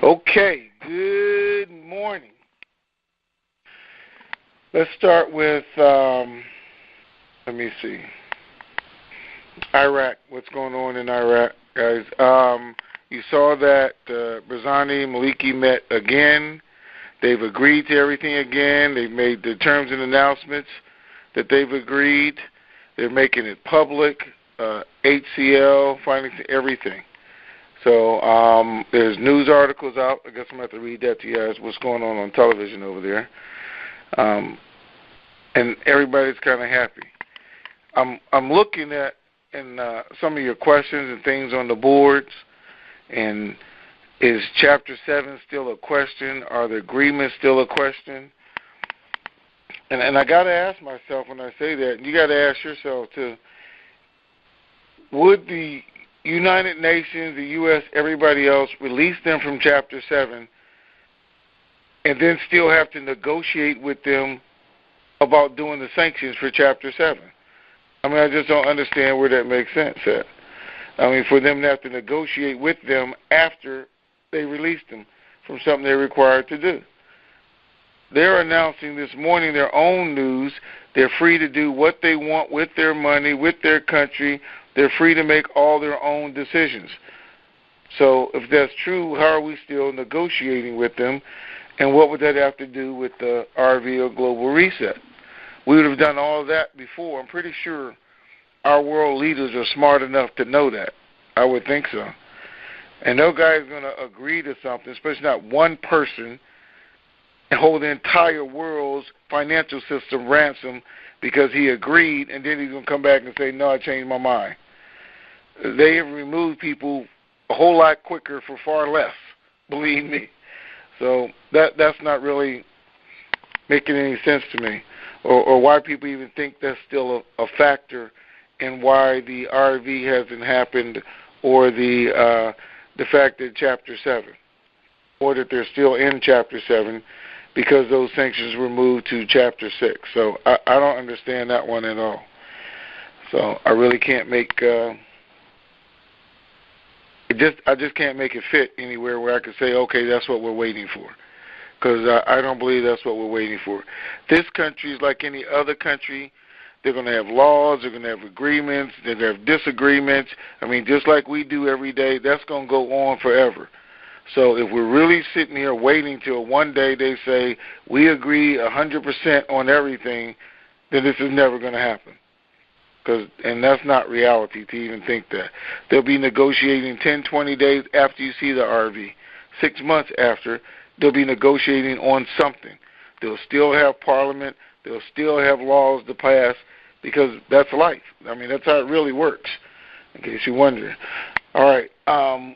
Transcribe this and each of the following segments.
Okay, good morning. Let's start with, let me see, Iraq. What's going on in Iraq, guys? You saw that Barzani Maliki met again. They've agreed to everything again. They've made the terms and announcements that they've agreed. They're making it public, HCL, findings, everything. So there's news articles out. I guess I'm going to have to read that to you guys, what's going on television over there. And everybody's kind of happy. I'm looking at some of your questions and things on the boards, and is Chapter 7 still a question? Are the agreements still a question? And I got to ask myself when I say that, and you got to ask yourself too, would the United Nations, the U.S., everybody else release them from Chapter 7 and then still have to negotiate with them about doing the sanctions for Chapter 7? I mean, I just don't understand where that makes sense at. I mean, for them to have to negotiate with them after they release them from something they're required to do. They're announcing this morning their own news. They're free to do what they want with their money, with their country. They're free to make all their own decisions. So if that's true, how are we still negotiating with them? And what would that have to do with the RV or global reset? We would have done all of that before. I'm pretty sure our world leaders are smart enough to know that. I would think so. And no guy is going to agree to something, especially not one person, and hold the entire world's financial system ransom because he agreed, and then he's going to come back and say, no, I changed my mind. They have removed people a whole lot quicker for far less, believe me. So that's not really making any sense to me, or why people even think that's still a factor in why the RV hasn't happened, or the fact that Chapter 7, or that they're still in Chapter 7 because those sanctions were moved to Chapter 6. So I don't understand that one at all. So I really can't make I just can't make it fit anywhere where I could say, okay, that's what we're waiting for, because I don't believe that's what we're waiting for. This country is like any other country. They're going to have laws. They're going to have agreements. They're going to have disagreements. I mean, just like we do every day, that's going to go on forever. So if we're really sitting here waiting till one day they say we agree 100% on everything, then this is never going to happen. And that's not reality to even think that. They'll be negotiating 10, 20 days after you see the RV. 6 months after, they'll be negotiating on something. They'll still have parliament. They'll still have laws to pass, because that's life. I mean, that's how it really works, in case you're wondering. All right.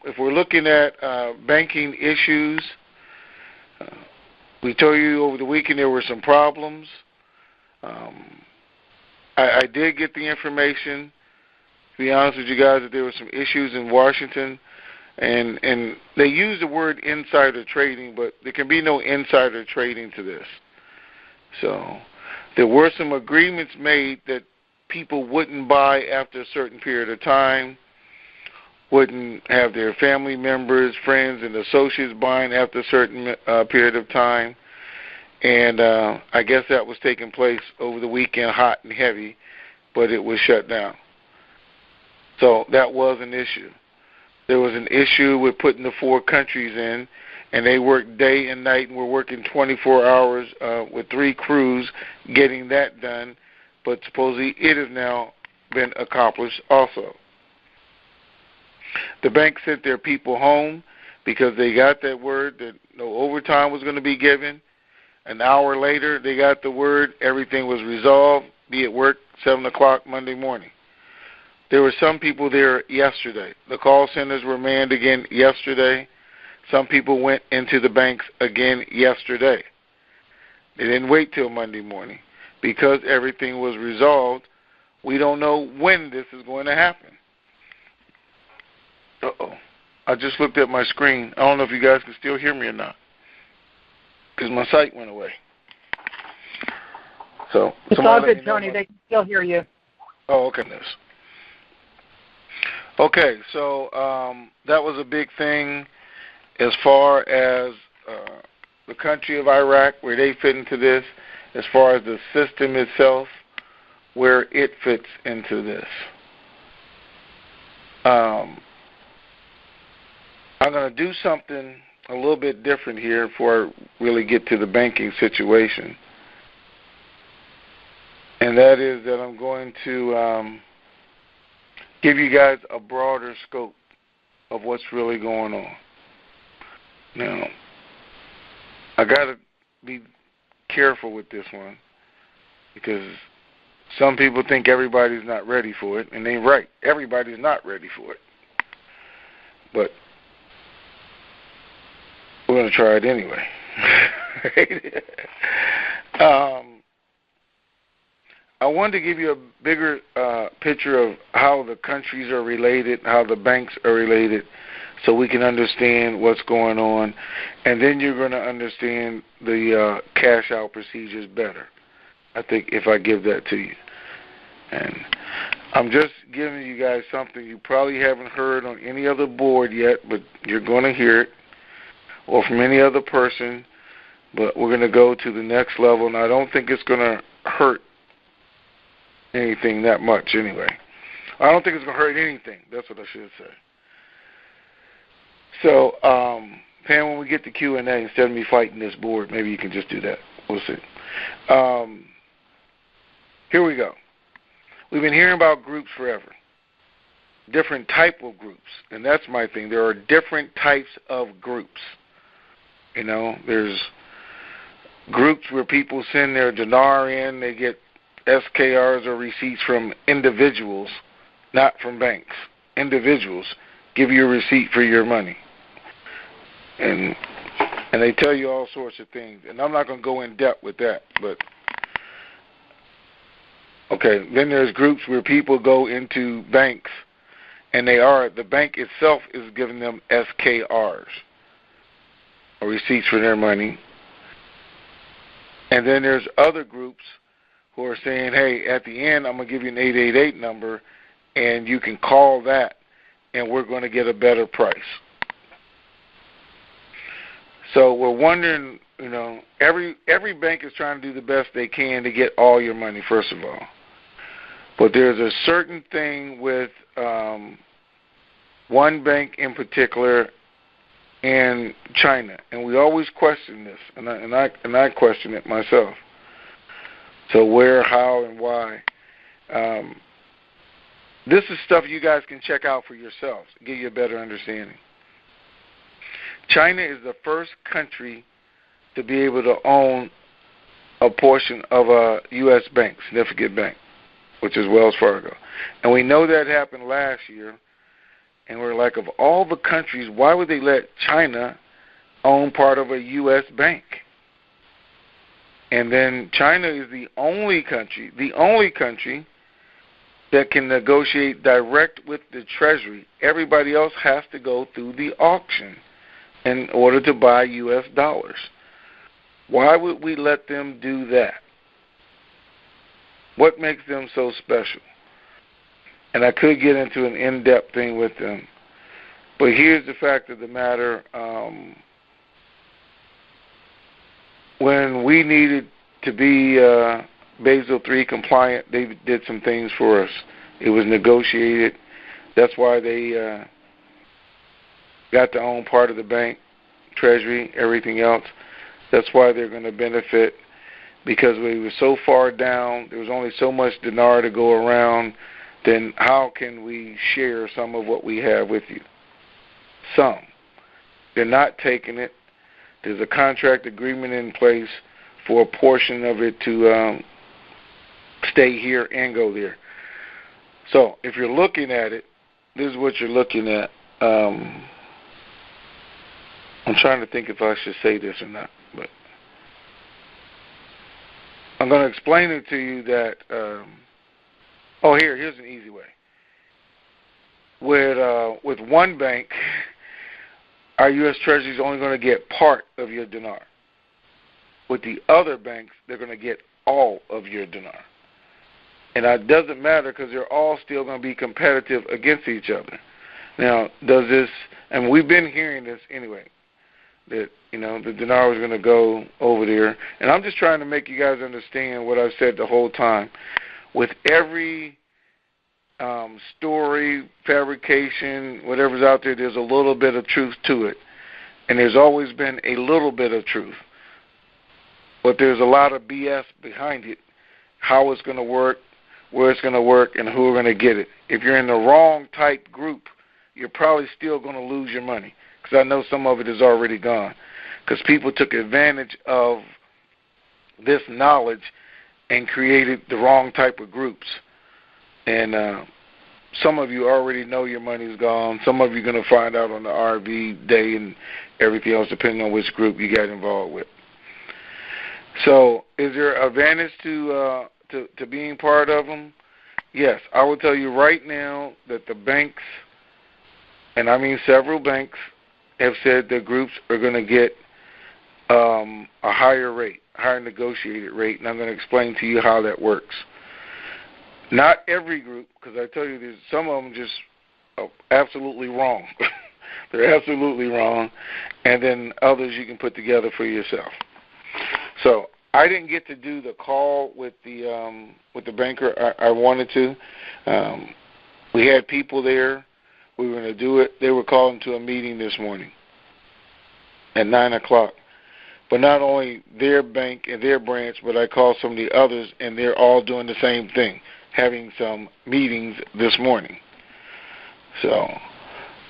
If we're looking at banking issues, we told you over the weekend there were some problems. I did get the information, to be honest with you guys, that there were some issues in Washington, and they use the word insider trading, but there can be no insider trading to this. So there were some agreements made that people wouldn't buy after a certain period of time, wouldn't have their family members, friends, and associates buying after a certain period of time. And I guess that was taking place over the weekend, hot and heavy, but it was shut down. So that was an issue. There was an issue with putting the 4 countries in, and they worked day and night, and we're working 24 hours with 3 crews getting that done, but supposedly it has now been accomplished also. The bank sent their people home because they got that word that no overtime was going to be given. An hour later, they got the word everything was resolved, be at work 7 o'clock Monday morning. There were some people there yesterday. The call centers were manned again yesterday. Some people went into the banks again yesterday. They didn't wait till Monday morning. Because everything was resolved, we don't know when this is going to happen. Uh-oh. I just looked at my screen. I don't know if you guys can still hear me or not, because my sight went away. So it's all good, Tony. They can still hear you. Oh, okay. Okay, so that was a big thing. as far as the country of Iraq, where they fit into this, as far as the system itself, where it fits into this. I'm going to do something a little bit different here before I really get to the banking situation. And that is that I'm going to give you guys a broader scope of what's really going on. Now, I got to be careful with this one because some people think everybody's not ready for it, and they're right. Everybody's not ready for it. But we're going to try it anyway. I wanted to give you a bigger picture of how the countries are related, how the banks are related, so we can understand what's going on. And then you're going to understand the cash-out procedures better, I think, if I give that to you. And I'm just giving you guys something you probably haven't heard on any other board yet, but you're going to hear it, or from any other person. But we're going to go to the next level, and I don't think it's going to hurt anything that much anyway. I don't think it's going to hurt anything. That's what I should say. So, Pam, when we get to Q&A, instead of me fighting this board, maybe you can just do that. We'll see. Here we go. We've been hearing about groups forever. Different type of groups. And that's my thing. There are different types of groups. You know, there's groups where people send their dinar in, they get SKRs or receipts from individuals, not from banks. Individuals give you a receipt for your money. And they tell you all sorts of things. And I'm not going to go in depth with that. But, okay, then there's groups where people go into banks, and the bank itself is giving them SKRs, or receipts for their money. And then there's other groups who are saying, hey, at the end, I'm going to give you an 888 number, and you can call that, and we're going to get a better price. So we're wondering, you know, every bank is trying to do the best they can to get all your money, first of all. But there's a certain thing with one bank in particular in China, and we always question this, and I question it myself. So where, how, and why? This is stuff you guys can check out for yourselves, give you a better understanding. China is the first country to be able to own a portion of a U.S. bank, significant bank, which is Wells Fargo. And we know that happened last year, and we're like, of all the countries, why would they let China own part of a U.S. bank? And then China is the only country that can negotiate direct with the Treasury. Everybody else has to go through the auction in order to buy U.S. dollars. Why would we let them do that? What makes them so special? And I could get into an in-depth thing with them. But here's the fact of the matter. When we needed to be Basel III compliant, they did some things for us. It was negotiated. That's why they got to own part of the bank, Treasury, everything else. That's why they're going to benefit, because we were so far down, there was only so much dinar to go around, then how can we share some of what we have with you? Some. They're not taking it. There's a contract agreement in place for a portion of it to stay here and go there. So if you're looking at it, this is what you're looking at. I'm trying to think if I should say this or not, but I'm going to explain it to you that, here's an easy way. With one bank, our U.S. Treasury is only going to get part of your dinar. With the other banks, they're going to get all of your dinar. And that doesn't matter because they're all still going to be competitive against each other. Now, does this, and we've been hearing this anyway, that, the dinar was going to go over there. And I'm just trying to make you guys understand what I've said the whole time. With every story, fabrication, whatever's out there, there's a little bit of truth to it. And there's always been a little bit of truth. But there's a lot of BS behind it, how it's going to work, where it's going to work, and who are going to get it. If you're in the wrong type group, you're probably still going to lose your money, because I know some of it is already gone, because people took advantage of this knowledge and created the wrong type of groups. And some of you already know your money's gone. Some of you are going to find out on the RV day and everything else, depending on which group you got involved with. So is there advantage to being part of them? Yes. I will tell you right now that the banks, and I mean several banks, have said their groups are going to get a higher rate, higher negotiated rate, and I'm going to explain to you how that works. Not every group, because I tell you, there's some of them just absolutely wrong. They're absolutely wrong, and then others you can put together for yourself. So I didn't get to do the call with the banker I wanted to. We had people there. We were going to do it. They were calling to a meeting this morning at 9 o'clock. But not only their bank and their branch, but I called some of the others, and they're all doing the same thing, having some meetings this morning. So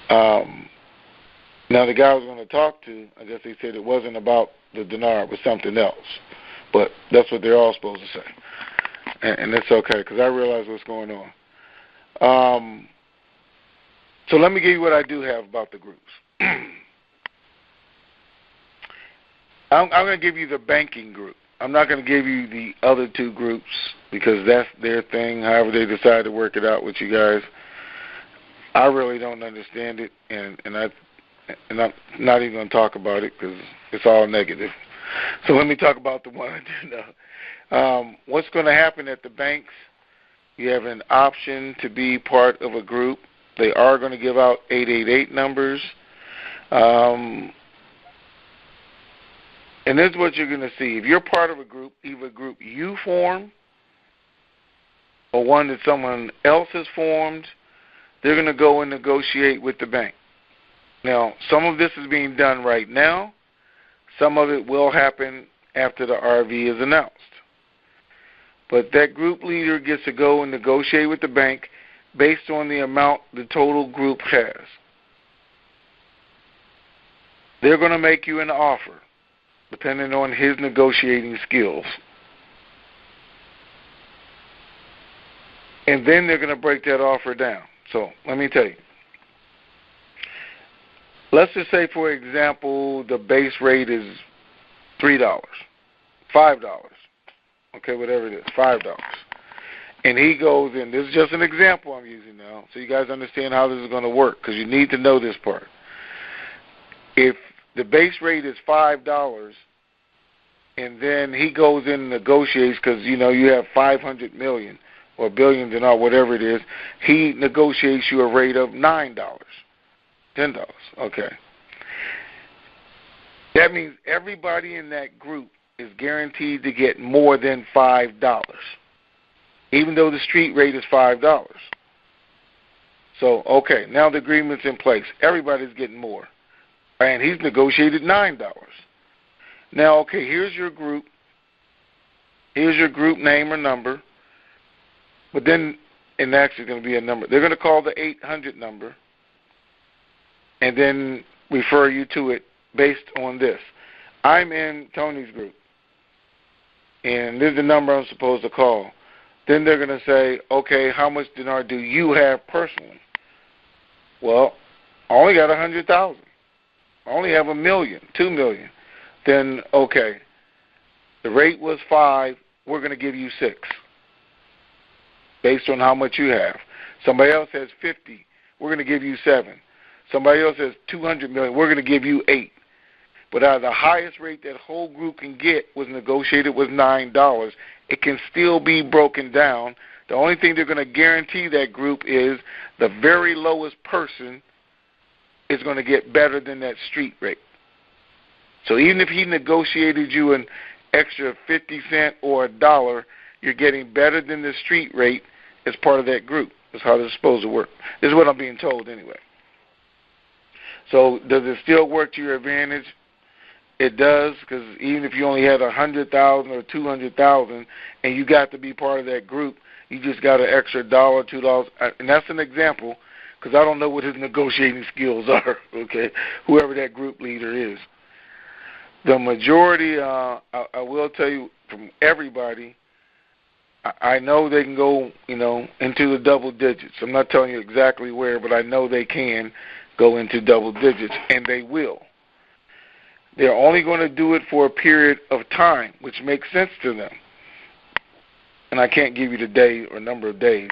now the guy I was going to talk to, I guess they said it wasn't about the dinar, it was something else. But that's what they're all supposed to say. And it's okay, because I realize what's going on. So let me give you what I do have about the groups. I'm going to give you the banking group. I'm not going to give you the other two groups because that's their thing, however they decide to work it out with you guys. I really don't understand it, and I'm not even going to talk about it because it's all negative. So let me talk about the one I do know. What's going to happen at the banks, you have an option to be part of a group. They are going to give out 888 numbers. And this is what you're going to see. If you're part of a group, either a group you form or one that someone else has formed, they're going to go and negotiate with the bank. Now, some of this is being done right now. Some of it will happen after the RV is announced. But that group leader gets to go and negotiate with the bank based on the amount the total group has. They're going to make you an offer, depending on his negotiating skills. And then they're going to break that offer down. So let me tell you. Let's just say, for example, the base rate is $3, $5. Okay, whatever it is, $5. And he goes in. This is just an example I'm using now, so you guys understand how this is going to work, because you need to know this part. If the base rate is $5, and then he goes in and negotiates, because you have 500 million or billion dinar, whatever it is, he negotiates you a rate of $9, $10. Okay. That means everybody in that group is guaranteed to get more than $5, even though the street rate is $5. So, okay, now the agreement's in place. Everybody's getting more. And he's negotiated $9. Now, okay, here's your group. Here's your group name or number. But then, and actually going to be a number. They're going to call the 800 number and then refer you to it based on this. I'm in Tony's group, and this is the number I'm supposed to call. Then they're going to say, okay, how much dinar do you have personally? Well, I only got 100,000. I only have 1 million, 2 million. Then, okay, the rate was 5. We're going to give you 6 based on how much you have. Somebody else has 50. We're going to give you 7. Somebody else has 200 million. We're going to give you 8. But out of the highest rate that whole group can get was negotiated was $9. It can still be broken down. The only thing they're going to guarantee that group is the very lowest person is going to get better than that street rate. So even if he negotiated you an extra 50 cents or $1, you're getting better than the street rate as part of that group. That's how it's supposed to work. This is what I'm being told anyway. So does it still work to your advantage? It does, because even if you only had 100,000 or 200,000 and you got to be part of that group, you just got an extra $1, $2, and that's an example, because I don't know what his negotiating skills are, okay, whoever that group leader is. The majority, I will tell you from everybody, I know they can go, into the double digits. I'm not telling you exactly where, but I know they can go into double digits, and they will. They're only going to do it for a period of time, which makes sense to them. And I can't give you the day or number of days,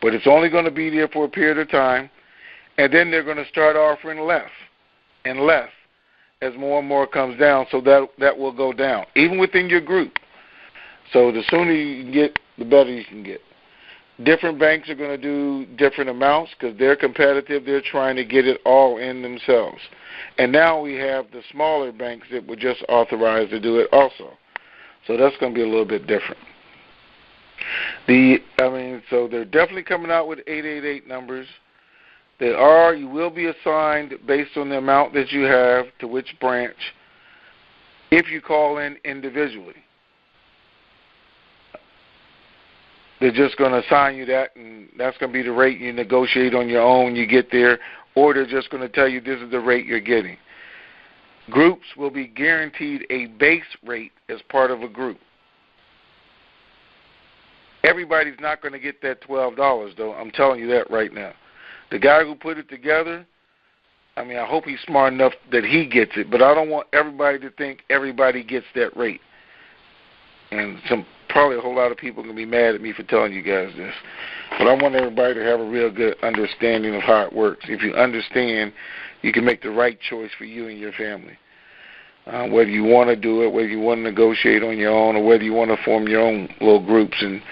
but it's only going to be there for a period of time, and then they're going to start offering less and less as more and more comes down, so that will go down, even within your group. So the sooner you can get, the better you can get. Different banks are going to do different amounts because they're competitive. They're trying to get it all in themselves. And now we have the smaller banks that were just authorized to do it also. So that's going to be a little bit different. So they're definitely coming out with 888 numbers. You will be assigned based on the amount that you have to which branch if you call in individually. They're just going to assign you that, and that's going to be the rate you negotiate on your own when you get there, or they're just going to tell you this is the rate you're getting. Groups will be guaranteed a base rate as part of a group. Everybody's not going to get that $12, though. I'm telling you that right now. The guy who put it together, I hope he's smart enough that he gets it, but I don't want everybody to think everybody gets that rate. And probably a whole lot of people are going to be mad at me for telling you guys this. But I want everybody to have a real good understanding of how it works. If you understand, you can make the right choice for you and your family. Whether you want to do it, whether you want to negotiate on your own, or whether you want to form your own little groups and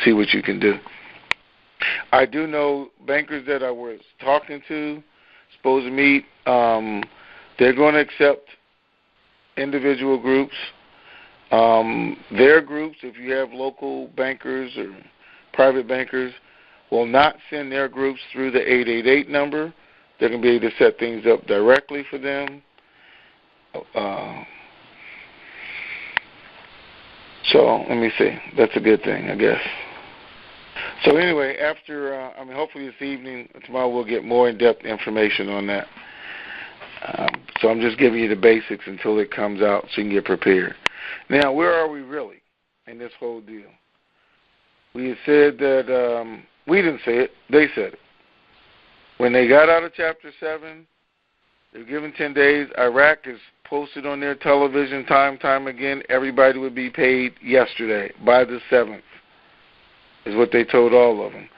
see what you can do. I do know bankers that I was talking to, supposed to meet, they're going to accept individual groups. Their groups, if you have local bankers or private bankers, will not send their groups through the 888 number. They're going to be able to set things up directly for them. So let me see. That's a good thing, I guess. So anyway, after, hopefully this evening, tomorrow we'll get more in-depth information on that. So I'm just giving you the basics until it comes out so you can get prepared. Now, where are we really in this whole deal? We had said that, we didn't say it, they said it. When they got out of Chapter 7, they were given 10 days. Iraq is posted on their television time again. Everybody would be paid yesterday, by the 7th, is what they told all of them.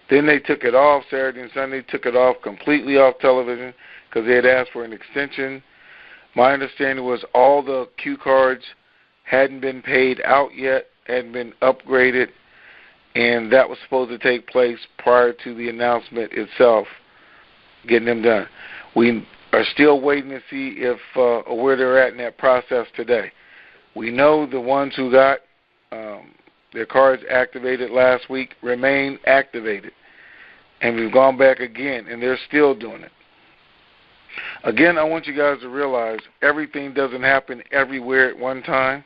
Then they took it off Saturday and Sunday, took it off completely off television because they had asked for an extension. My understanding was all the Q cards hadn't been paid out yet, hadn't been upgraded, and that was supposed to take place prior to the announcement itself, getting them done. We are still waiting to see if where they're at in that process today. We know the ones who got their cards activated last week remain activated, and we've gone back again, and they're still doing it. Again, I want you guys to realize everything doesn't happen everywhere at one time,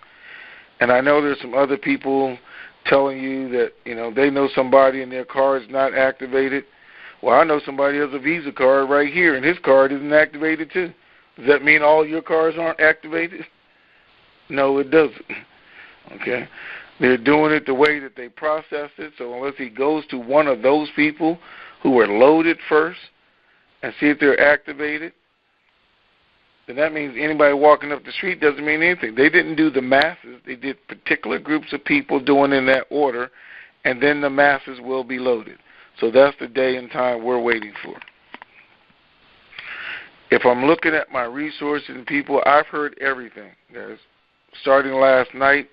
and I know there's some other people telling you that, they know somebody and their card's not activated. Well, I know somebody has a Visa card right here, and his card isn't activated too. Does that mean all your cards aren't activated? No, it doesn't. Okay? They're doing it the way that they processed it, so unless he goes to one of those people who were loaded first and see if they're activated, then that means anybody walking up the street doesn't mean anything. They didn't do the masses. They did particular groups of people doing in that order, and then the masses will be loaded. So that's the day and time we're waiting for. If I'm looking at my resources and people, I've heard everything, guys. Starting last night,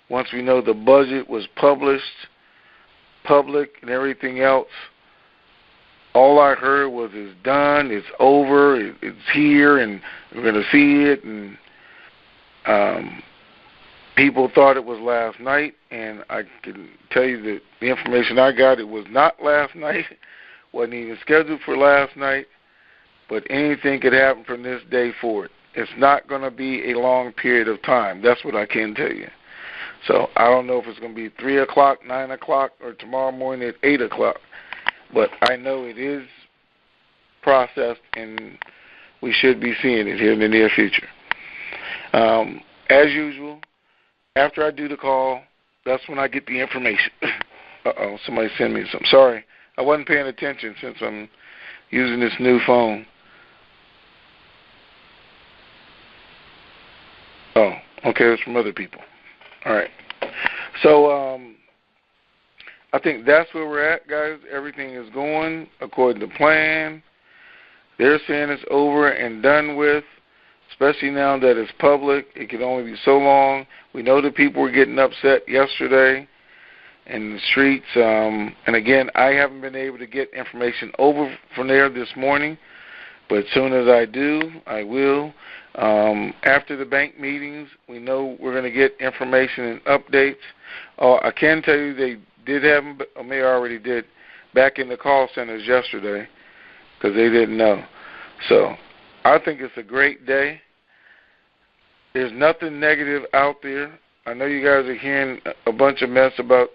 once we know the budget was published, public, and everything else, all I heard was it's done, it's over, it's here, and we're going to see it. And People thought it was last night, and I can tell you that the information I got, it was not last night. Wasn't even scheduled for last night, but anything could happen from this day forward. It's not going to be a long period of time. That's what I can tell you. So I don't know if it's going to be 3 o'clock, 9 o'clock, or tomorrow morning at 8 o'clock, but I know it is processed, and we should be seeing it here in the near future. As usual, after I do the call, that's when I get the information. Uh-oh, somebody sent me something. Sorry, I wasn't paying attention since I'm using this new phone. Oh, okay, it's from other people. All right. So I think that's where we're at, guys. Everything is going according to plan. They're saying it's over and done with, especially now that it's public. It can only be so long. We know that people were getting upset yesterday in the streets. And, again, I haven't been able to get information over from there this morning, but as soon as I do, I will. After the bank meetings, we know we're going to get information and updates. I can tell you they did have them, or maybe already did, back in the call centers yesterday because they didn't know. So I think it's a great day. There's nothing negative out there. I know you guys are hearing a bunch of mess about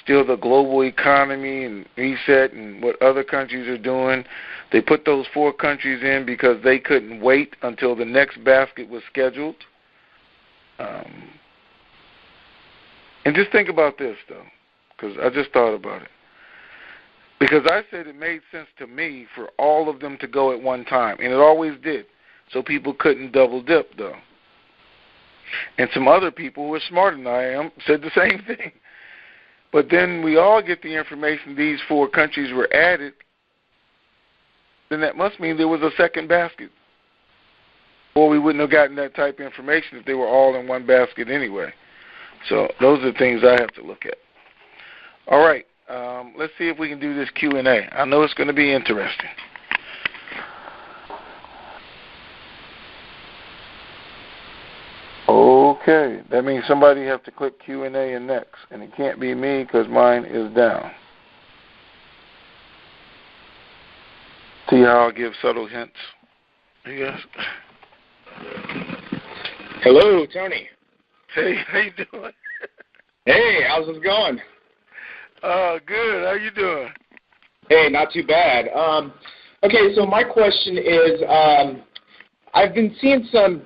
still the global economy and reset and what other countries are doing. They put those 4 countries in because they couldn't wait until the next basket was scheduled. And just think about this, though, because I just thought about it. Because I said it made sense to me for all of them to go at one time, and it always did, so people couldn't double dip, though. And some other people who are smarter than I am said the same thing. But then we all get the information these 4 countries were added, then that must mean there was a second basket. Or we wouldn't have gotten that type of information if they were all in one basket anyway. So those are the things I have to look at. All right, let's see if we can do this Q&A. I know it's going to be interesting. Okay, that means somebody has to click Q&A and next, and it can't be me because mine is down. See how I'll give subtle hints, I guess. Hello, Tony. Hey, how you doing? Hey, how's it going? Good. How you doing? Hey, not too bad. Okay, so my question is, I've been seeing some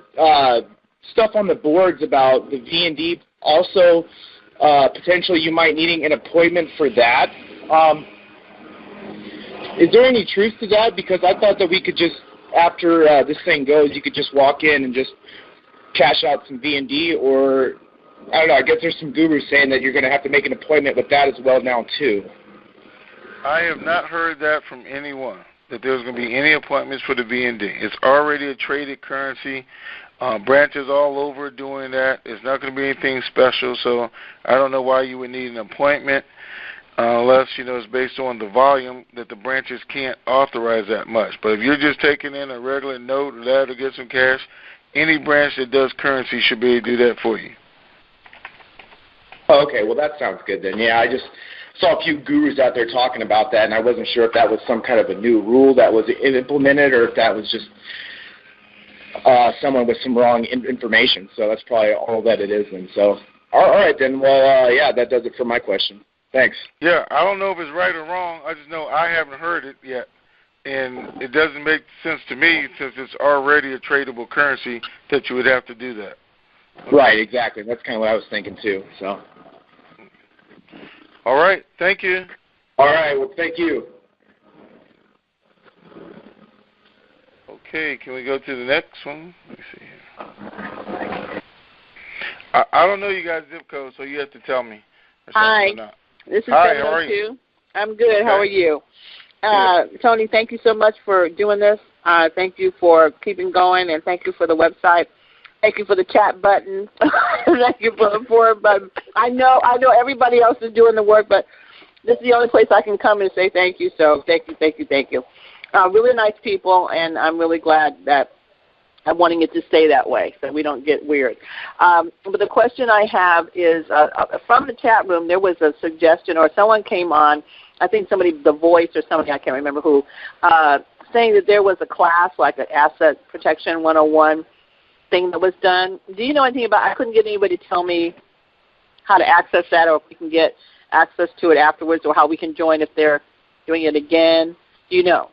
stuff on the boards about the V&D. Also, potentially you might needing an appointment for that. Is there any truth to that? Because I thought that we could just, after this thing goes, you could just walk in and just cash out some V&D, or I don't know. I guess there's some gurus saying that you're going to have to make an appointment with that as well now too. I have not heard that from anyone, that there's going to be any appointments for the V&D. It's already a traded currency. Branches all over doing that. It's not going to be anything special, so I don't know why you would need an appointment unless, it's based on the volume that the branches can't authorize that much. But if you're just taking in a regular note or that to get some cash, any branch that does currency should be able to do that for you. Oh, okay, well, that sounds good then. Yeah, I just saw a few gurus out there talking about that, and I wasn't sure if that was some kind of a new rule that was implemented or if that was just someone with some wrong information. So that's probably all that it is then. So, all right then. Well, yeah, that does it for my question. Thanks. Yeah, I don't know if it's right or wrong. I just know I haven't heard it yet. And it doesn't make sense to me since it's already a tradable currency that you would have to do that. Okay. Right, exactly. That's kind of what I was thinking too. So. All right. Thank you. All right. Well, thank you. Okay. Can we go to the next one? Let me see here. I don't know you guys' zip code, so you have to tell me. Hi. This is 702. I'm good. Okay. How are you? Tony, thank you so much for doing this. Thank you for keeping going, and thank you for the website. Thank you for the chat button. Thank you for the forward button. I know everybody else is doing the work, but this is the only place I can come and say thank you. So thank you. Really nice people, and I'm really glad that I'm wanting it to stay that way so we don't get weird. But the question I have is, from the chat room, there was a suggestion, or someone came on, I think somebody, The Voice or somebody, I can't remember who, saying that there was a class, like an Asset Protection 101 thing that was done. Do you know anything about it? I couldn't get anybody to tell me how to access that, or if we can get access to it afterwards, or how we can join if they're doing it again. Do you know?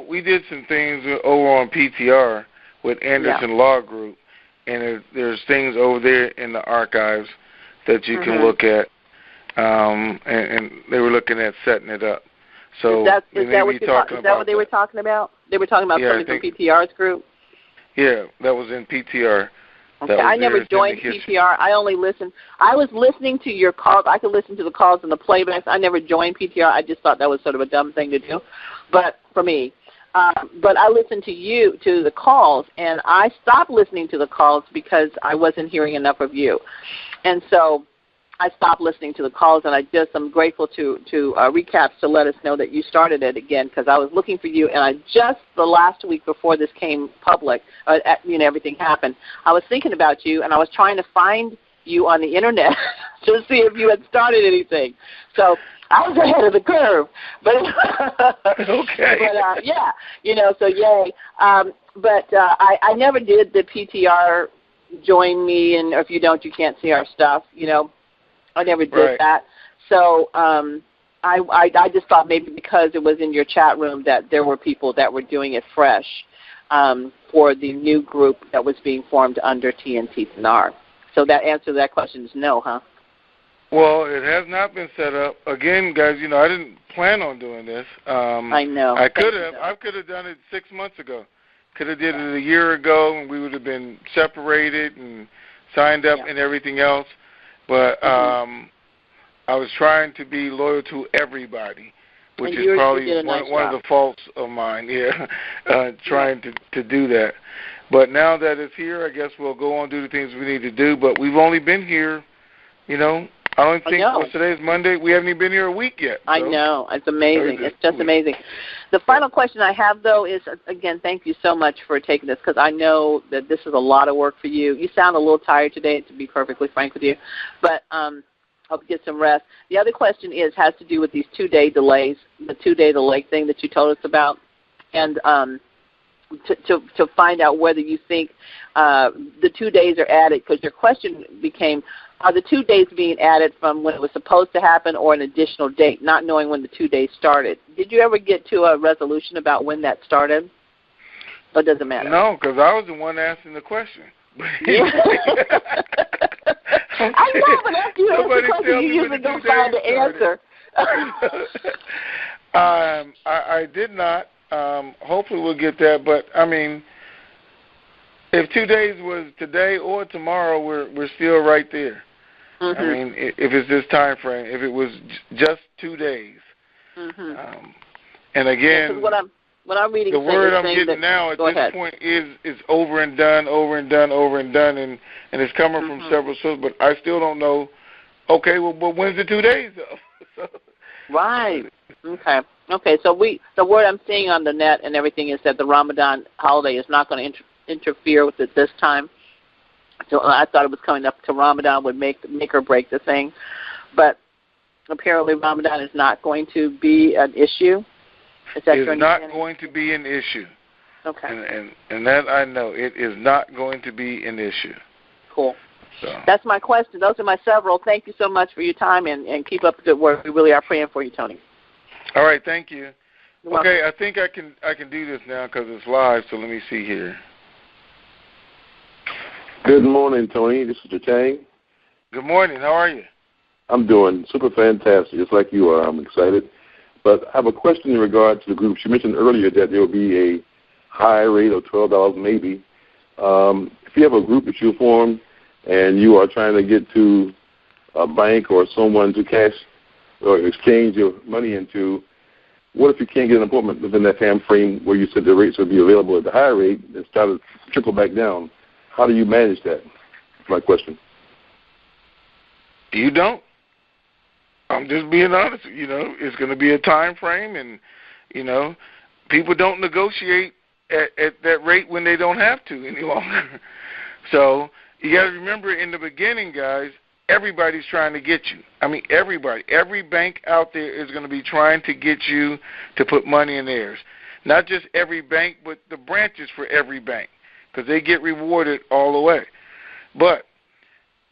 We did some things over on PTR with Anderson Law Group, and there's things over there in the archives that you can look at, and they were looking at setting it up. So is that what they were talking about? They were talking about something from PTR's group? Yeah, that was in PTR. Okay, I never joined PTR. I only listened. I was listening to your calls. I could listen to the calls and the playbacks. I never joined PTR. I just thought that was sort of a dumb thing to do, but for me. But I listened to the calls, and I stopped listening to the calls because I wasn't hearing enough of you. And so I stopped listening to the calls, and I'm grateful to Recaps to let us know that you started it again, because I was looking for you, and I just the last week before this came public, everything happened, I was thinking about you, and I was trying to find you on the Internet to see if you had started anything. So I was ahead of the curve. But okay. But, so yay. But I never did the PTR join me, and if you don't, you can't see our stuff, I never did that. So I just thought maybe because it was in your chat room that there were people that were doing it fresh for the new group that was being formed under Tnt Cc. So that answer to that question is no, huh? Well, it has not been set up. Again, guys, I didn't plan on doing this. I know. I could have done it 6 months ago. Could have did it a year ago, and we would have been separated and signed up and everything else. But I was trying to be loyal to everybody, which is probably one of the faults of mine, trying to do that. But now that it's here, I guess we'll go on and do the things we need to do. But we've only been here, I don't think, today's Monday, we haven't even been here a week yet. So. I know. It's amazing. It's just amazing. The final question I have, though, is, again, thank you so much for taking this, because I know that this is a lot of work for you. You sound a little tired today, to be perfectly frank with you, but hope you get some rest. The other question has to do with these 2-day delays, the 2-day delay thing that you told us about, and to find out whether you think the 2 days are added, because your question became, are the 2 days being added from when it was supposed to happen or an additional date, not knowing when the 2 days started? Did you ever get to a resolution about when that started? Or does it matter? No, because I was the one asking the question. Yeah. I know, but after you ask the question, you usually don't find the answer. I did not. Hopefully we'll get that, but if 2 days was today or tomorrow, we're still right there. If it's this time frame, if it was just 2 days, and again, what I'm reading, the word I'm getting now at this point is over and done, and it's coming from several sources, but I still don't know. Okay, well, but when's the 2 days though? Right. Okay. So the word I'm seeing on the net and everything is that the Ramadan holiday is not going to interfere with it this time. So I thought it was coming up to Ramadan would make or break the thing, but apparently Ramadan is not going to be an issue. Is that your understanding? It's not going to be an issue. Okay. And that I know. It is not going to be an issue. Cool. So. That's my question. Those are my several. Thank you so much for your time, and keep up the good work. We really are praying for you, Tony. All right. Thank you. You're okay, welcome. I think I can do this now because it's live, so let me see here. Good morning, Tony. This is Chang. Good morning. How are you? I'm doing super fantastic, just like you are. I'm excited. But I have a question in regard to the groups. You mentioned earlier that there will be a high rate of $12 maybe. If you have a group that you form and you are trying to get to a bank or someone to cash or exchange your money into, what if you can't get an appointment within that time frame where you said the rates would be available at the high rate and start to trickle back down? How do you manage that? That's my question. You don't. I'm just being honest. It's going to be a time frame, and people don't negotiate at that rate when they don't have to any longer. So you got to remember, in the beginning, guys, everybody's trying to get you. I mean, everybody. Every bank out there is going to be trying to get you to put money in theirs. Not just every bank, but the branches for every bank, because they get rewarded all the way. But,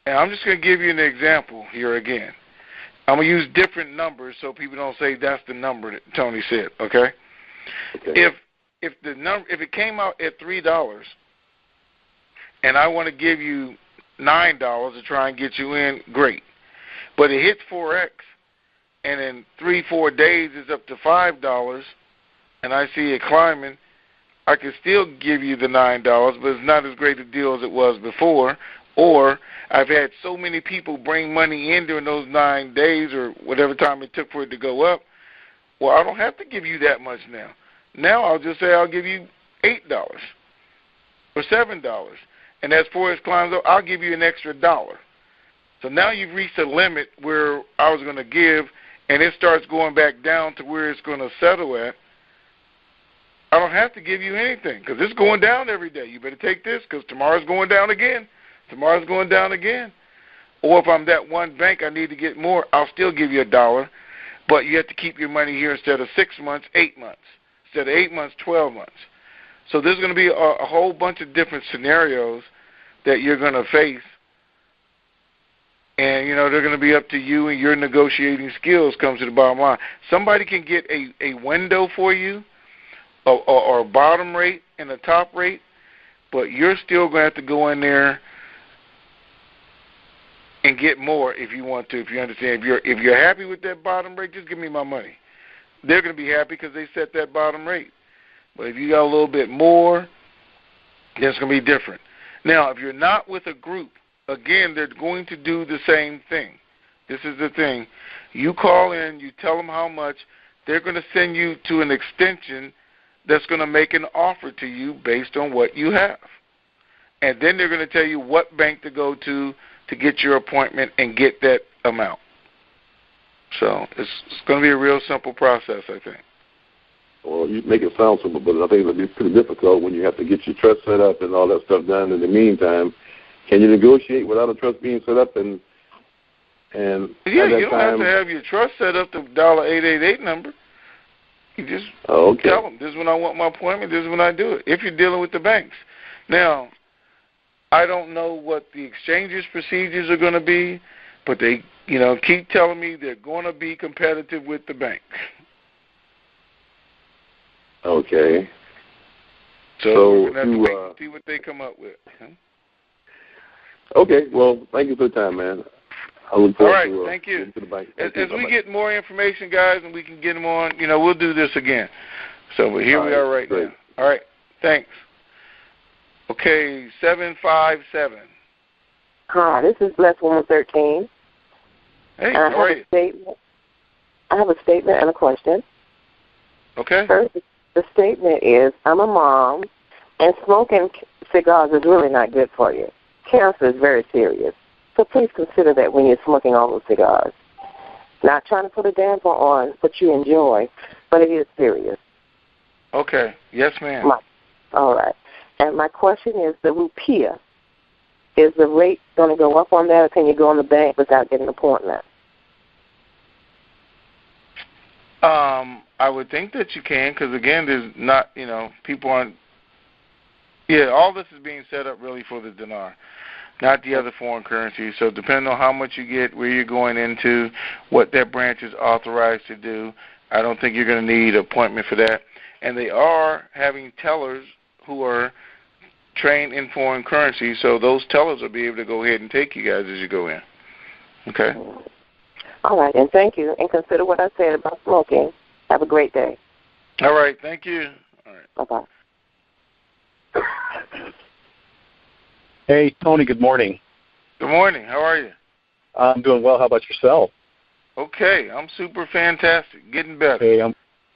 and I'm just going to give you an example here again. I'm going to use different numbers so people don't say that's the number that Tony said, okay? If it came out at $3 and I want to give you $9 to try and get you in, great. But it hits 4X, and in 3-4 days it's up to $5, and I see it climbing, I can still give you the $9, but it's not as great a deal as it was before. Or I've had so many people bring money in during those 9 days or whatever time it took for it to go up, well, I don't have to give you that much now. Now I'll just say I'll give you $8 or $7. And as far as climbs up, I'll give you an extra $1. So now you've reached a limit where I was going to give, and it starts going back down to where it's going to settle at. I don't have to give you anything because it's going down every day. You better take this because tomorrow's going down again. Tomorrow's going down again. Or if I'm that one bank, I need to get more, I'll still give you $1. But you have to keep your money here instead of 6 months, 8 months. Instead of 8 months, 12 months. So there's going to be a whole bunch of different scenarios that you're going to face. And, you know, they're going to be up to you and your negotiating skills comes to the bottom line. Somebody can get a window for you or a bottom rate and a top rate, but you're still going to have to go in there and get more if you want to, if you understand. If you're happy with that bottom rate, just give me my money. They're going to be happy because they set that bottom rate. But if you got a little bit more, that's going to be different. Now, if you're not with a group, again, they're going to do the same thing. This is the thing. You call in, you tell them how much. They're going to send you to an extension that's going to make an offer to you based on what you have. And then they're going to tell you what bank to go to get your appointment and get that amount. So it's going to be a real simple process, I think. Well, you make it sound simple, but I think it'll be pretty difficult when you have to get your trust set up and all that stuff done. In the meantime, can you negotiate without a trust being set up? And yeah, you don't have to have your trust set up to $888 number. You just tell them, this is when I want my appointment, this is when I do it, if you're dealing with the banks. Now, I don't know what the exchanges procedures are going to be, but they, you know, keep telling me they're going to be competitive with the bank. Okay. So we're going to have to wait and see what they come up with. Okay. Well, thank you for the time, man. I look forward to thank you. To the bank. As we get more information, guys, and we can get them on, you know, we'll do this again. So but here we are right now. All right. Thanks. Okay, 757. Hi, this is Blessed Woman 13. Hey, how are you? I have a statement and a question. Okay. First, the statement is, I'm a mom, and smoking cigars is really not good for you. Cancer is very serious. So please consider that when you're smoking all those cigars. Not trying to put a damper on what you enjoy, but it is serious. Okay. Yes, ma'am. All right. And my question is, the rupiah, is the rate going to go up on that, or can you go in the bank without getting an appointment? I would think that you can, because, again, there's not, you know, people aren't, yeah, all this is being set up really for the dinar, not the other foreign currencies. So depending on how much you get, where you're going into, what that branch is authorized to do, I don't think you're going to need an appointment for that. And they are having tellers who are trained in foreign currency, so those tellers will be able to go ahead and take you guys as you go in. Okay? All right, and thank you. And consider what I said about smoking. Have a great day. All right, thank you. All right. Bye-bye. Hey, Tony, good morning. Good morning. How are you? I'm doing well. How about yourself? Okay, I'm super fantastic. Getting better. Hey,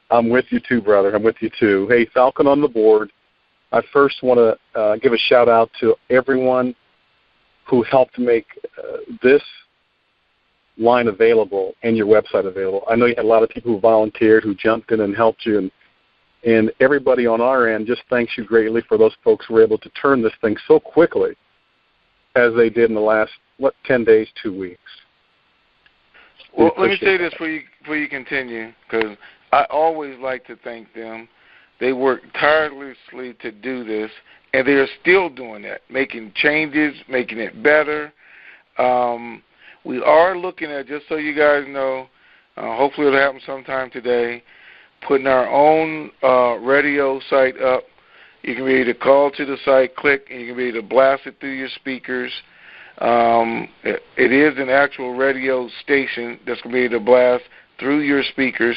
I'm with you too, brother. I'm with you too. Hey, Falcon on the board. I first want to give a shout-out to everyone who helped make this line available and your website available. I know you had a lot of people who volunteered, who jumped in and helped you, and And everybody on our end just thanks you greatly for those folks who were able to turn this thing so quickly as they did in the last, 10 days, 2 weeks. Well, let me say this before you continue, because I always like to thank them. They worked tirelessly to do this, and they are still doing that, making changes, making it better. We are looking at, just so you guys know, hopefully it'll happen sometime today, putting our own radio site up. You can be able to call to the site, click, and you can be able to blast it through your speakers. It is an actual radio station that's going to be able to blast through your speakers.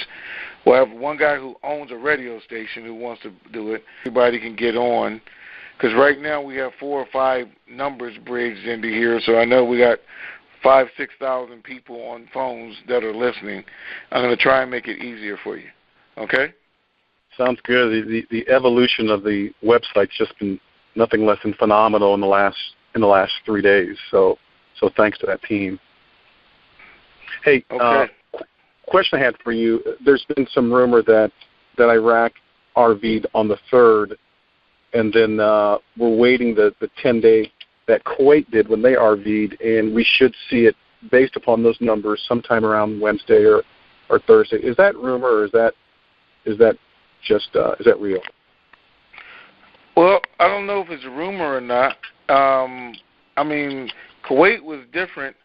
We'll have one guy who owns a radio station who wants to do it. Everybody can get on, because right now we have 4 or 5 numbers bridged into here, so I know we got 5,000-6,000 people on phones that are listening. I'm going to try and make it easier for you. Okay? Sounds good. The evolution of the website's just been nothing less than phenomenal in the last 3 days. So thanks to that team. Hey, okay. Question I had for you. There's been some rumor that Iraq RV'd on the 3rd, and then we're waiting the 10-day that Kuwait did when they RV'd, and we should see it based upon those numbers sometime around Wednesday or Thursday. Is that rumor, or is that real? Well, I don't know if it's a rumor or not. I mean, Kuwait was different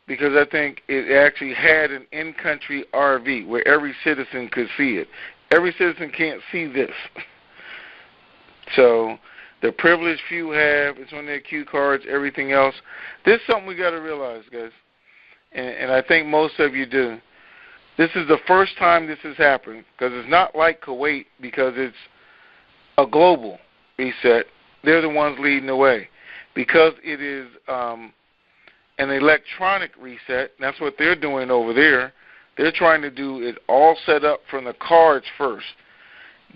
because I think it actually had an in-country RV where every citizen could see it. Every citizen can't see this. So the privileged few have, it's on their cue cards, everything else. This is something we got to realize, guys, and I think most of you do. This is the first time this has happened, because it's not like Kuwait, because it's a global reset. They're the ones leading the way. Because it is an electronic reset, and that's what they're doing over there. They're trying to do it all set up from the cards first,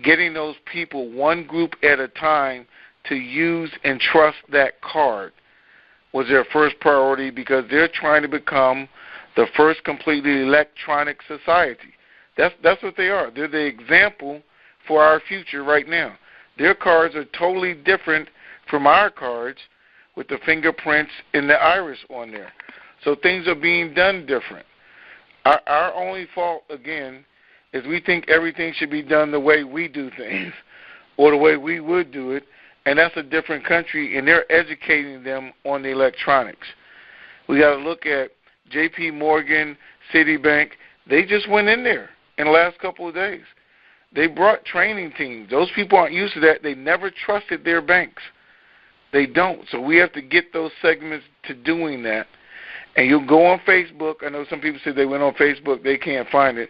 getting those people one group at a time to use and trust that card was their first priority, because they're trying to become the first completely electronic society. That's what they are. They're the example for our future right now. Their cards are totally different from our cards with the fingerprints and the iris on there. So things are being done different. Our only fault, again, is we think everything should be done the way we do things or the way we would do it, and that's a different country, and they're educating them on the electronics. We got to look at J.P. Morgan, Citibank. They just went in there in the last couple of days. They brought training teams. Those people aren't used to that. They never trusted their banks. They don't. So we have to get those segments to doing that. And you'll go on Facebook. I know some people say they went on Facebook. They can't find it.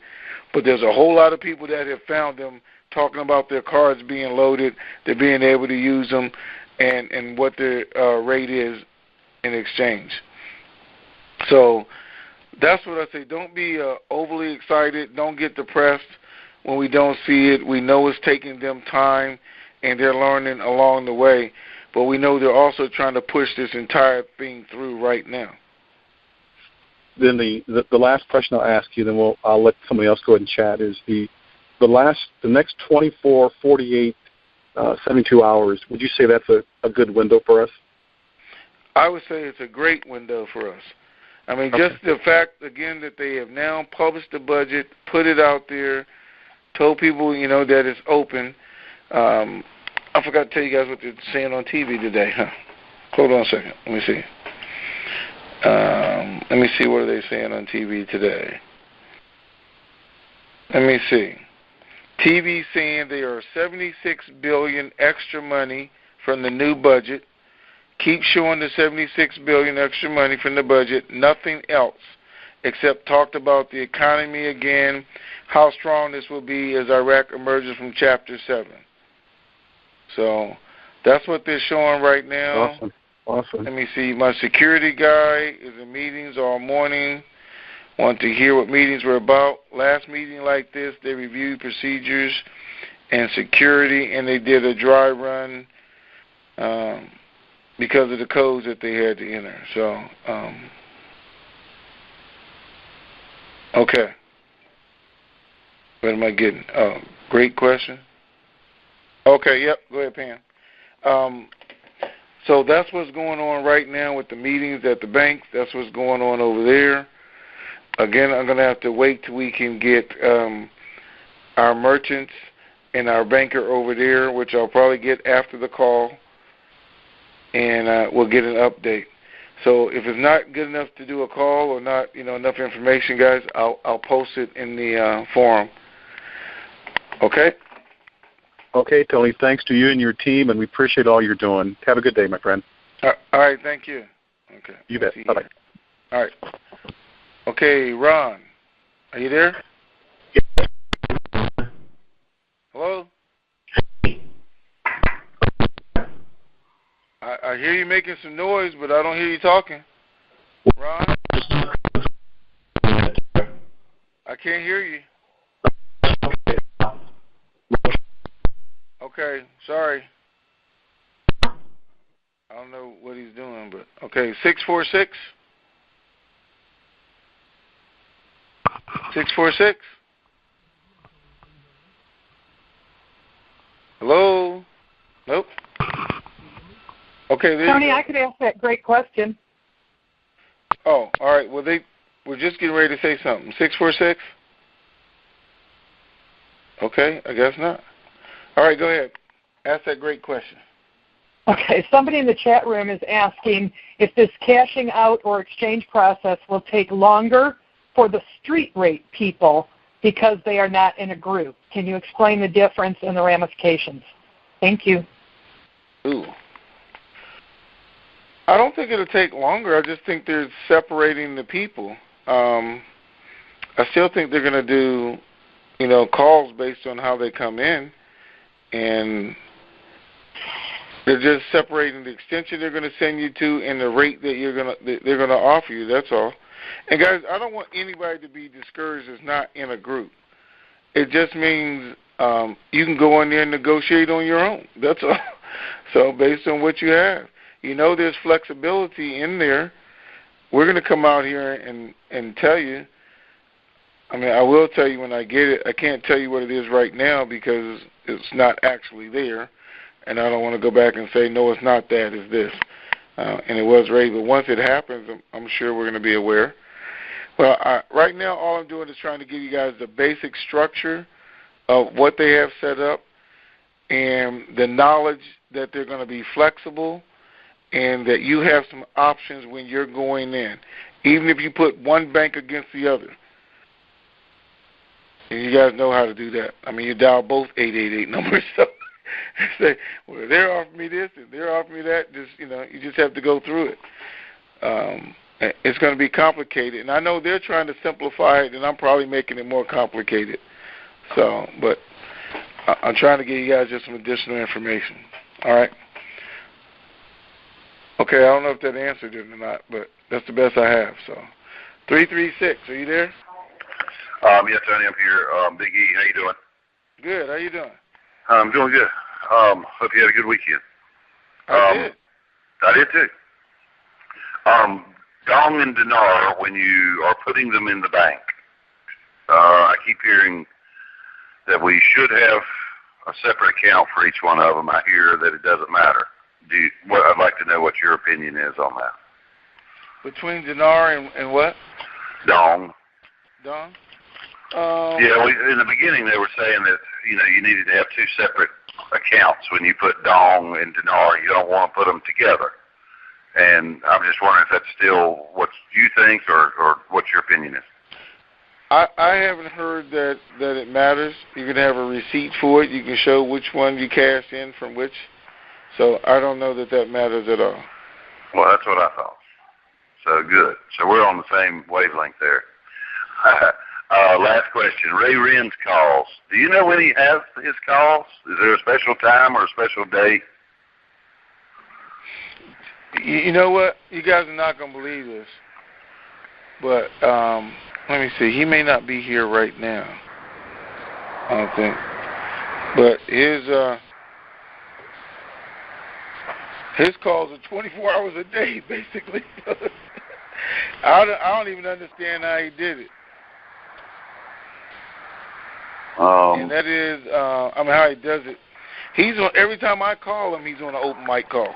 But there's a whole lot of people that have found them talking about their cards being loaded, they're being able to use them, and what their rate is in exchange. So that's what I say. Don't be overly excited. Don't get depressed when we don't see it. We know it's taking them time, and they're learning along the way. But we know they're also trying to push this entire thing through right now. Then the last question I'll ask you, then I'll let somebody else go ahead and chat, is the next 24, 48, 72 hours. Would you say that's a good window for us? I would say it's a great window for us. I mean, just the fact, again, that they have now published the budget, put it out there, told people, that it's open. I forgot to tell you guys what they're saying on TV today. Hold on a second. Let me see. Let me see what are they saying on TV today. Let me see. TV saying there are $76 billion extra money from the new budget. Keep showing the $76 billion extra money from the budget. Nothing else except talked about the economy again, how strong this will be as Iraq emerges from Chapter 7. So that's what they're showing right now. Awesome. Let me see. My security guy is in meetings all morning. Want to hear what meetings were about. Last meeting like this, they reviewed procedures and security, and they did a dry run because of the codes that they had to enter. So, okay. What am I getting? Oh, great question. Okay, yep. Go ahead, Pam. So that's what's going on right now with the meetings at the banks. That's what's going on over there. Again, I'm going to have to wait till we can get our merchants and our banker over there, which I'll probably get after the call, and we'll get an update. So if it's not good enough to do a call or not, enough information, guys, I'll post it in the forum. Okay? Okay, Tony. Thanks to you and your team, and we appreciate all you're doing. Have a good day, my friend. All right. Thank you. Okay. You bet. Bye-bye. All right. Okay, Ron, are you there? Hello? I hear you making some noise, but I don't hear you talking. Ron? I can't hear you. Okay, sorry. I don't know what he's doing, but okay, 646? 646? Hello? Nope. Okay, Tony, I could ask that great question. Oh, all right. Well, we're just getting ready to say something. 646? Okay, I guess not. All right, go ahead. Ask that great question. Okay, somebody in the chat room is asking if this cashing out or exchange process will take longer for the street rate people because they are not in a group. Can you explain the difference and the ramifications? Thank you. Ooh. I don't think it'll take longer. I just think they're separating the people. I still think they're going to do, calls based on how they come in, and they're just separating the extension they're going to send you to and the rate that they're going to offer you. That's all. And guys, I don't want anybody to be discouraged that's not in a group. It just means you can go in there and negotiate on your own. That's all. So based on what you have. There's flexibility in there. We're going to come out here and tell you. I mean, I will tell you when I get it. I can't tell you what it is right now because it's not actually there. And I don't want to go back and say, no, it's not that, it's this. And it was raised. But once it happens, I'm sure we're going to be aware. Well, right now, all I'm doing is trying to give you guys the basic structure of what they have set up and the knowledge that they're going to be flexible and that you have some options when you're going in, even if you put one bank against the other. And you guys know how to do that. I mean, you dial both 888 numbers. So say, well, they're offering me this and they're offering me that. Just you just have to go through it. It's going to be complicated, and I know they're trying to simplify it, and I'm probably making it more complicated. So, but I'm trying to give you guys just some additional information. All right. Okay, I don't know if that answered it or not, but that's the best I have. So, 336, are you there? Yes, Tony, I'm here. Big E, how you doing? Good. How you doing? I'm doing good. Hope you had a good weekend. I did. I did too. Dong and dinar, when you are putting them in the bank, I keep hearing that we should have a separate account for each one of them. I hear that it doesn't matter. I'd like to know what your opinion is on that. Between dinar and what? Dong. Dong? Yeah, in the beginning they were saying that you needed to have two separate accounts when you put dong and dinar. You don't want to put them together. And I'm just wondering if that's still what you think or what your opinion is. I haven't heard that it matters. You can have a receipt for it. You can show which one you cashed in from which. So I don't know that matters at all. Well, that's what I thought. So good. So we're on the same wavelength there. Last question. Ray Ren's calls. Do you know when he has his calls? Is there a special time or a special date? You know what? You guys are not going to believe this. But let me see. He may not be here right now, I don't think. But his calls are 24 hours a day, basically. I don't even understand how he did it. And that is, how he does it. He's on every time I call him. He's on an open mic call.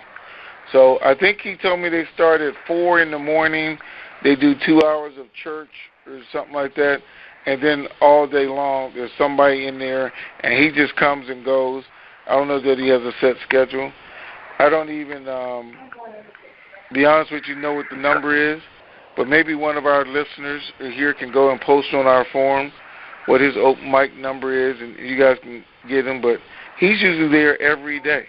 So I think he told me they start at 4 in the morning. They do 2 hours of church or something like that, and then all day long there's somebody in there, and he just comes and goes. I don't know that he has a set schedule. I don't even, be honest with you, know what the number is, but maybe one of our listeners here can go and post on our forum what his open mic number is, and you guys can get him, but he's usually there every day.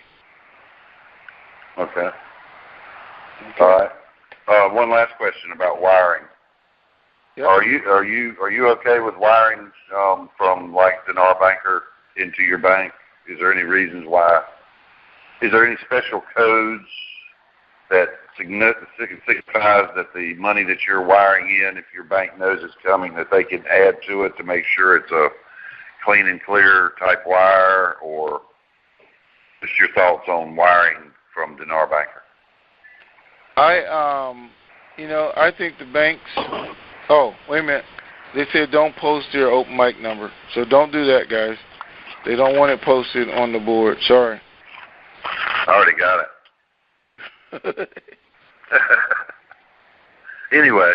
Okay. All right. One last question about wiring. Yep. Are you okay with wiring from like Dinar Banker into your bank? Is there any reasons why? Is there any special codes that signifies that the money that you're wiring in, if your bank knows it's coming, that they can add to it to make sure it's a clean and clear type wire, or just your thoughts on wiring from Dinar Banker? I think the banks. Oh, wait a minute. They said don't post your open mic number, so don't do that, guys. They don't want it posted on the board. Sorry. I already got it. Anyway.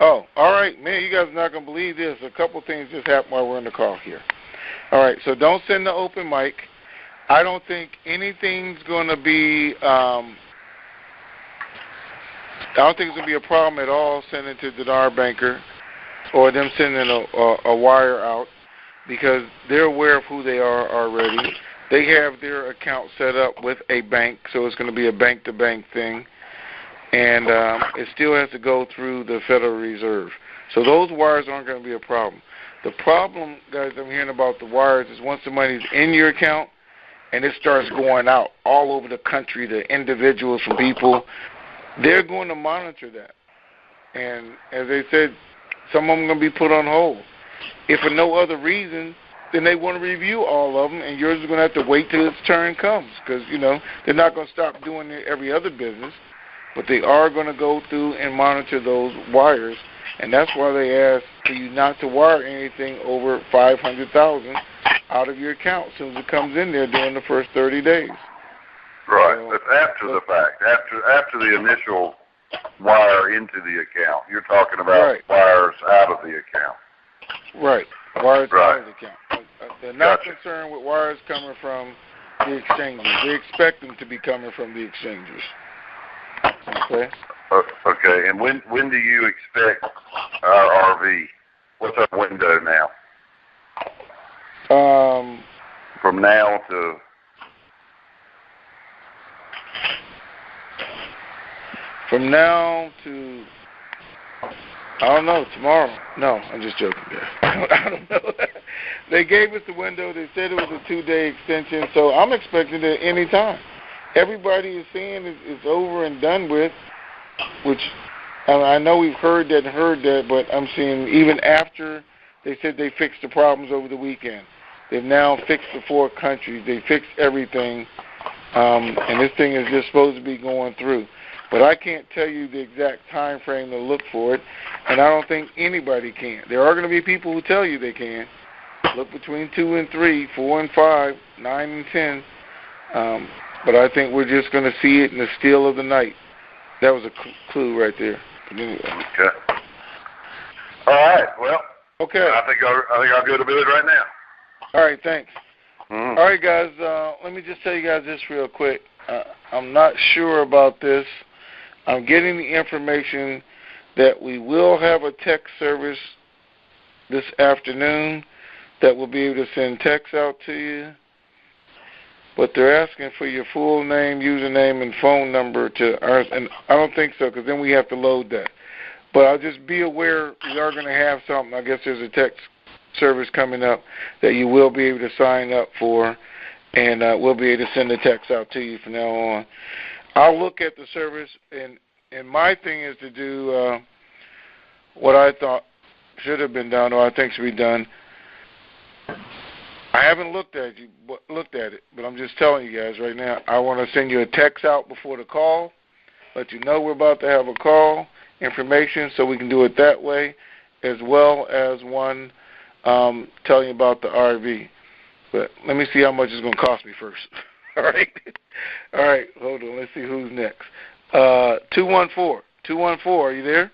Oh, all right, man. You guys are not gonna believe this. A couple things just happened while we're on the call here. All right, so don't send the open mic. I don't think anything's gonna be. I don't think it's going to be a problem at all sending to Dinar Banker or them sending a wire out, because they're aware of who they are already. They have their account set up with a bank, so it's going to be a bank-to-bank thing, and it still has to go through the Federal Reserve. So those wires aren't going to be a problem. The problem, guys, I'm hearing about the wires is once the money's in your account and it starts going out all over the country to individuals from people, they're going to monitor that. And as they said, some of them are going to be put on hold. If for no other reason, then they want to review all of them, and yours is going to have to wait till its turn comes, because, they're not going to stop doing every other business, but they are going to go through and monitor those wires, and that's why they ask for you not to wire anything over $500,000 out of your account as soon as it comes in there during the first 30 days. Right, but after the fact, after the initial wire into the account, you're talking about wires out of the account. Right, wires out of the account. They're not concerned with wires coming from the exchanges. They expect them to be coming from the exchanges. Okay. Okay, and when do you expect our RV? What's our window now? From now to. From now to, I don't know, tomorrow. No, I'm just joking, guys. I don't know. They gave us the window. They said it was a 2-day extension, so I'm expecting it any time. Everybody is saying it's over and done with, which I know we've heard that, but I'm seeing even after they said they fixed the problems over the weekend. They've now fixed the 4 countries. They fixed everything, and this thing is just supposed to be going through. But I can't tell you the exact time frame to look for it, and I don't think anybody can. There are going to be people who tell you they can. Look between 2 and 3, 4 and 5, 9 and 10. But I think we're just going to see it in the still of the night. That was a clue right there. But anyway. Okay. All right. Well. Okay. I think I'll go to bed right now. All right. Thanks. Mm-hmm. All right, guys. Let me just tell you guys this real quick. I'm not sure about this. I'm getting the information that we will have a text service this afternoon that will be able to send texts out to you. But they're asking for your full name, username, and phone number to ours, and I don't think so, because then we have to load that. But I'll just be aware we are going to have something. I guess there's a text service coming up that you will be able to sign up for, and we'll be able to send the text out to you from now on. I'll look at the service, and my thing is to do what I thought should have been done, or I think should be done. I haven't looked at it, but I'm just telling you guys right now, I want to send you a text out before the call, let you know we're about to have a call, information, so we can do it that way, as well as one telling you about the RV. But let me see how much it's going to cost me first. All right? All right, hold on. Let's see who's next. 214. 214, are you there?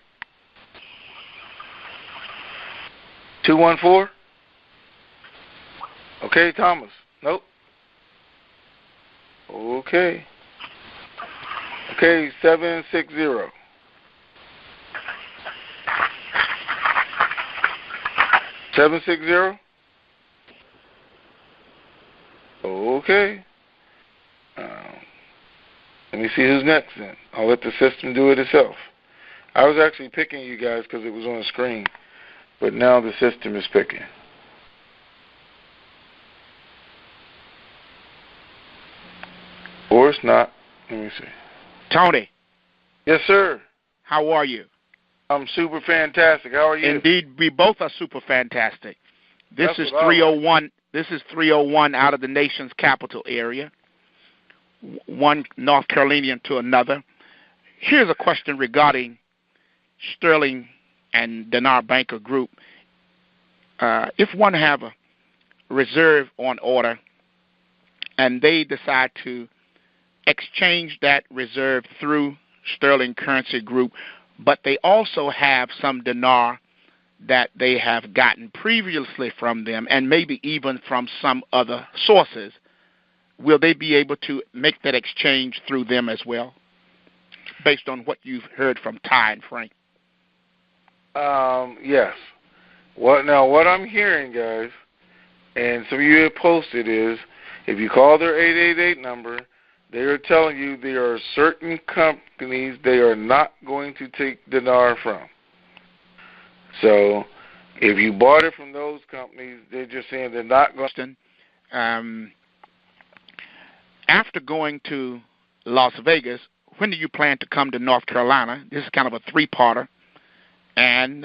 214? Okay, Thomas. Nope. Okay. Okay, 760. 760? Okay. Let me see who's next then. I'll let the system do it itself. I was actually picking you guys because it was on the screen, but now the system is picking. Or it's not. Let me see. Tony. Yes, sir. How are you? I'm super fantastic. How are you? Indeed, we both are super fantastic. This is 301. This is 301 out of the nation's capital area. One North Carolinian to another. Here's a question regarding Sterling and Dinar Banker Group. If one have a reserve on order and they decide to exchange that reserve through Sterling Currency Group, but they also have some dinar that they have gotten previously from them and maybe even from some other sources, will they be able to make that exchange through them as well, based on what you've heard from Ty and Frank? Yes. What I'm hearing, guys, and some of you have posted is, if you call their 888 number, they are telling you there are certain companies they are not going to take dinar from. So if you bought it from those companies, they're just saying they're not going to. After going to Las Vegas, when do you plan to come to North Carolina? This is kind of a three-parter. And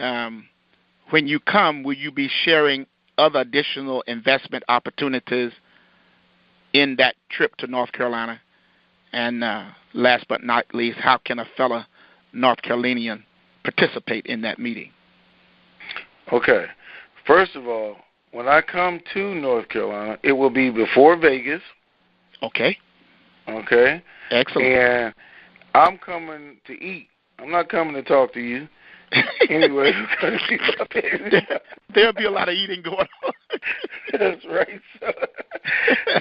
when you come, will you be sharing other additional investment opportunities in that trip to North Carolina? And last but not least, how can a fellow North Carolinian participate in that meeting? Okay. First of all, when I come to North Carolina, it will be before Vegas. Okay. Okay. Excellent. And I'm coming to eat. I'm not coming to talk to you. Anyway, there'll be a lot of eating going on. That's right. So,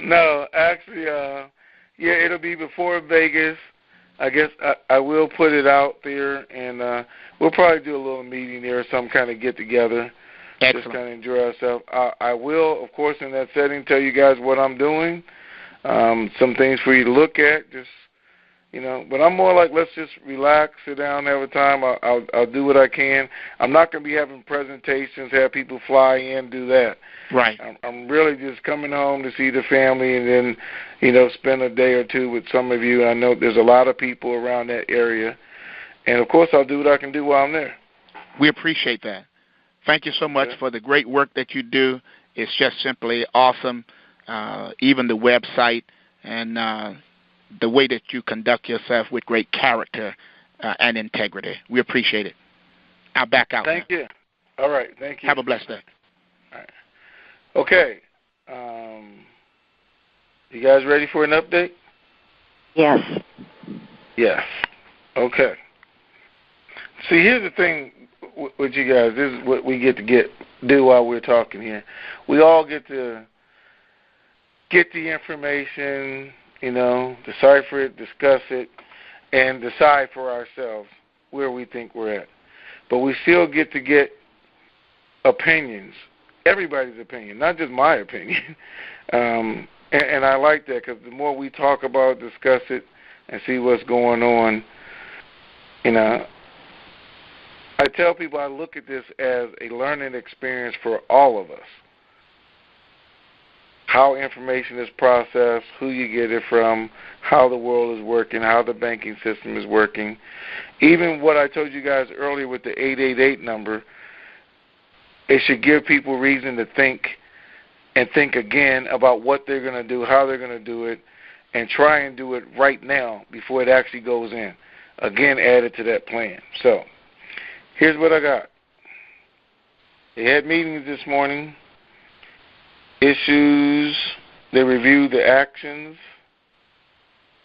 no, actually, yeah, it'll be before Vegas. I guess I will put it out there, and we'll probably do a little meeting there, some kind of get-together. Excellent. Just kind of enjoy ourselves. I will, of course, in that setting, tell you guys what I'm doing, some things for you to look at, just, you know. But I'm more like, let's just relax, sit down, have a time. I'll do what I can. I'm not going to be having presentations, have people fly in, do that. Right. I'm really just coming home to see the family and then, you know, spend a day or two with some of you. I know there's a lot of people around that area. And, of course, I'll do what I can do while I'm there. We appreciate that. Thank you so much for the great work that you do. It's just simply awesome, even the website and the way that you conduct yourself with great character and integrity. We appreciate it. I'll back out. Thank you. All right. Thank you. Have a blessed day. All right. Okay. You guys ready for an update? Yes. Yes. Okay. See, here's the thing with you guys. This is what we get to do while we're talking here. We all get to get the information, you know, decipher it, discuss it, and decide for ourselves where we think we're at. But we still get to get opinions, everybody's opinion, not just my opinion. And I like that because the more we talk about it, discuss it, and see what's going on, you know, I tell people I look at this as a learning experience for all of us. How information is processed, who you get it from, how the world is working, how the banking system is working. Even what I told you guys earlier with the 888 number, it should give people reason to think and think again about what they're going to do, how they're going to do it, and try and do it right now before it actually goes in. Again, added to that plan. So, here's what I got. They had meetings this morning. issues. They reviewed the actions.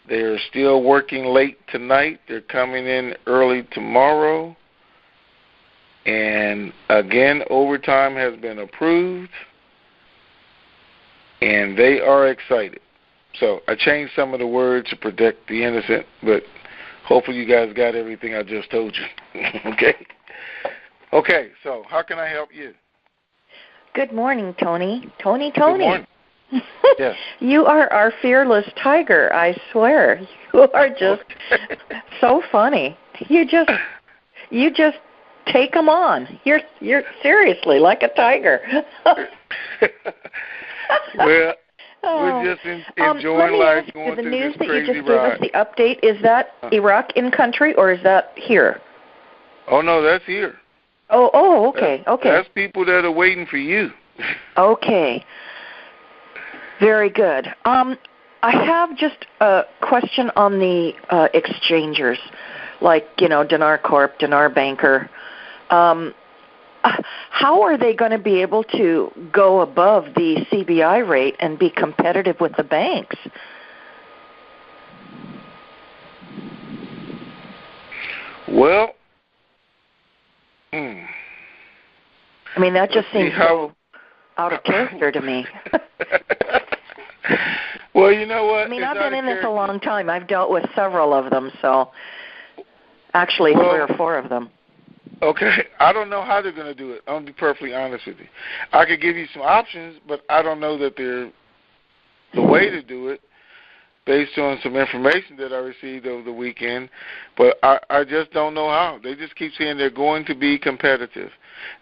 They're still working late tonight. They're coming in early tomorrow. And again, overtime has been approved. And they are excited. So I changed some of the words to protect the innocent, but hopefully you guys got everything I just told you. Okay? Okay, so how can I help you? Good morning, Tony. Tony. Good morning. Yes. You are our fearless tiger, I swear. You are just so funny. You just take them on. You're seriously like a tiger. Well, we're just enjoying life, going through this crazy ride. The news that you just gave us, the update, is that Iraq in country or is that here? Oh, no, that's here. Oh, okay, okay. That's people that are waiting for you. Okay. Very good. I have just a question on the exchangers, like, Dinar Corp, Dinar Banker. How are they going to be able to go above the CBI rate and be competitive with the banks? Well, I mean, that just seems so out of character to me. Well, you know what? I mean, I've been in this a long time. I've dealt with several of them, so actually 3 or 4 of them. Okay, I don't know how they're going to do it. I'll be perfectly honest with you. I could give you some options, but I don't know that they're the way to do it based on some information that I received over the weekend, but I just don't know how. They just keep saying they're going to be competitive.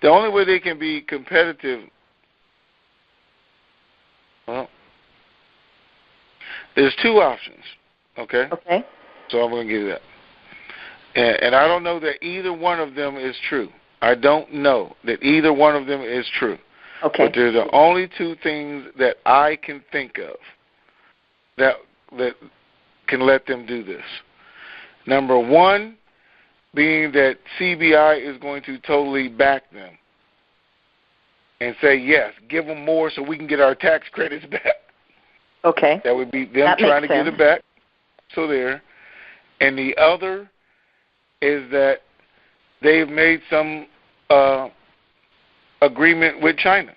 The only way they can be competitive, well, there's 2 options, okay? Okay. So I'm going to give you that. And I don't know that either one of them is true. I don't know that either one of them is true. Okay. But they're the only 2 things that I can think of that can let them do this. Number 1 being that CBI is going to totally back them and say, yes, give them more so we can get our tax credits back. Okay. That would be them trying to get it back. So there. And the other is that they've made some agreement with China.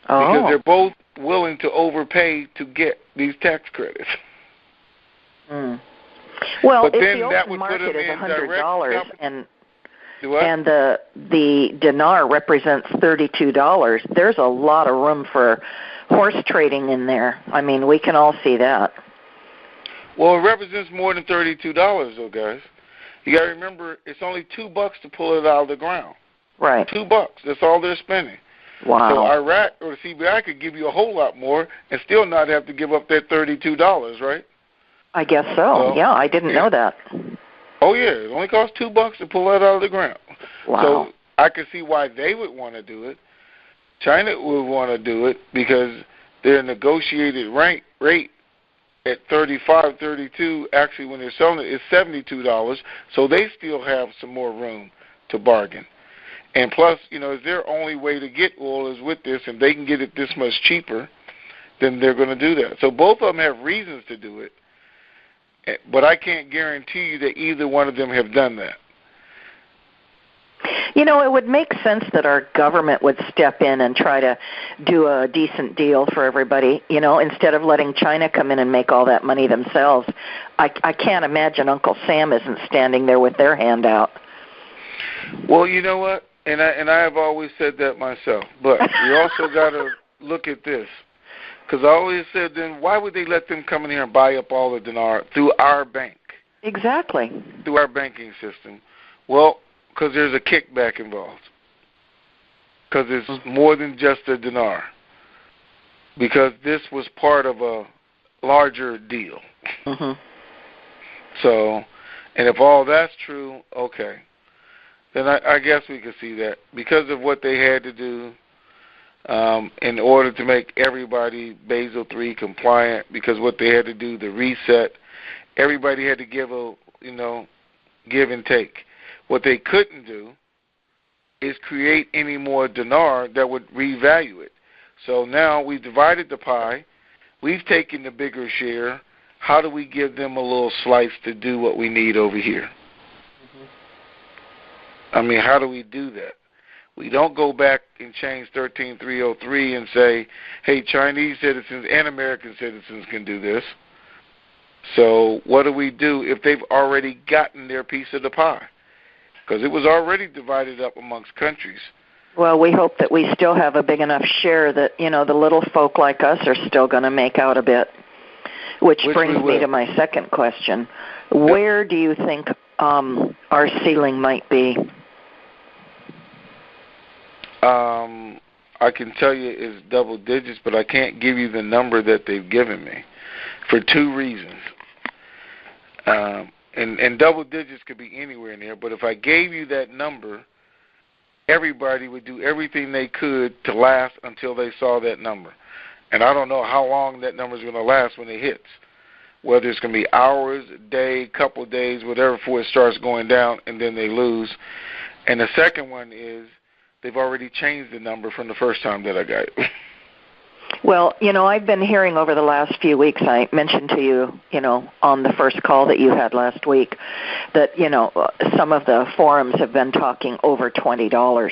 Oh. Because they're both willing to overpay to get these tax credits. Mm. Well, but if then the open market is $100 and the dinar represents $32, there's a lot of room for horse trading in there. I mean, we can all see that. Well, it represents more than $32, though, guys. You got to remember, it's only $2 to pull it out of the ground. Right. $2. That's all they're spending. Wow. So Iraq or the CBI could give you a whole lot more and still not have to give up that $32, right? I guess so. Yeah, I didn't know that. Oh, yeah. It only costs $2 to pull that out of the ground. Wow. So I could see why they would want to do it. China would want to do it because their negotiated rate at 35, 32, actually when they're selling it, is $72, so they still have some more room to bargain. And plus, is their only way to get oil is with this, and they can get it this much cheaper, then they're going to do that. So both of them have reasons to do it, but I can't guarantee you that either one of them have done that. It would make sense that our government would step in and try to do a decent deal for everybody, instead of letting China come in and make all that money themselves. I can't imagine Uncle Sam isn't standing there with their hand out. Well, you know what? And I have always said that myself. But you also got to look at this. Because I always said, then why would they let them come in here and buy up all the dinar through our bank? Exactly. Through our banking system. Well, because there's a kickback involved. Because it's more than just a dinar. Because this was part of a larger deal. Mm-hmm. So, and if all that's true, okay. Then I guess we could see that. Because of what they had to do in order to make everybody Basel III compliant, because what they had to do, the reset, everybody had to give give and take. What they couldn't do is create any more dinar that would revalue it. So now we've divided the pie. We've taken the bigger share. How do we give them a little slice to do what we need over here? I mean, how do we do that? We don't go back and change 13303 and say, hey, Chinese citizens and American citizens can do this. So what do we do if they've already gotten their piece of the pie? Because it was already divided up amongst countries. Well, we hope that we still have a big enough share that, the little folk like us are still going to make out a bit, which brings me to my second question. Where do you think our ceiling might be? I can tell you it's double digits, but I can't give you the number that they've given me for two reasons. And double digits could be anywhere in there, but if I gave you that number, everybody would do everything they could to last until they saw that number. And I don't know how long that number is going to last when it hits, whether it's going to be hours, a day, couple of days, whatever, before it starts going down, and then they lose. And the second one is they've already changed the number from the first time that I got it. Well, I've been hearing over the last few weeks, I mentioned to you, on the first call that you had last week, that, some of the forums have been talking over $20.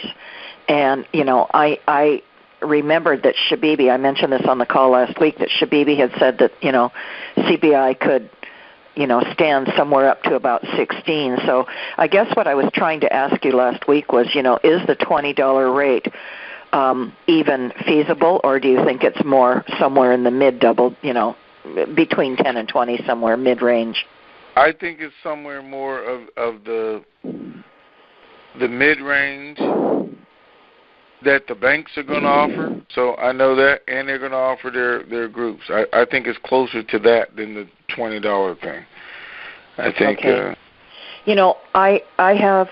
And, I remembered that Shabibi, I mentioned this on the call last week, that Shabibi had said that, CBI could, stand somewhere up to about 16. So I guess what I was trying to ask you last week was, is the $20 rate even feasible, or do you think it's more somewhere in the mid-double, between 10 and 20, somewhere mid-range? I think it's somewhere more of the mid-range that the banks are going to offer. So I know that, and they're going to offer their groups. I think it's closer to that than the $20 thing. I think. Okay. I have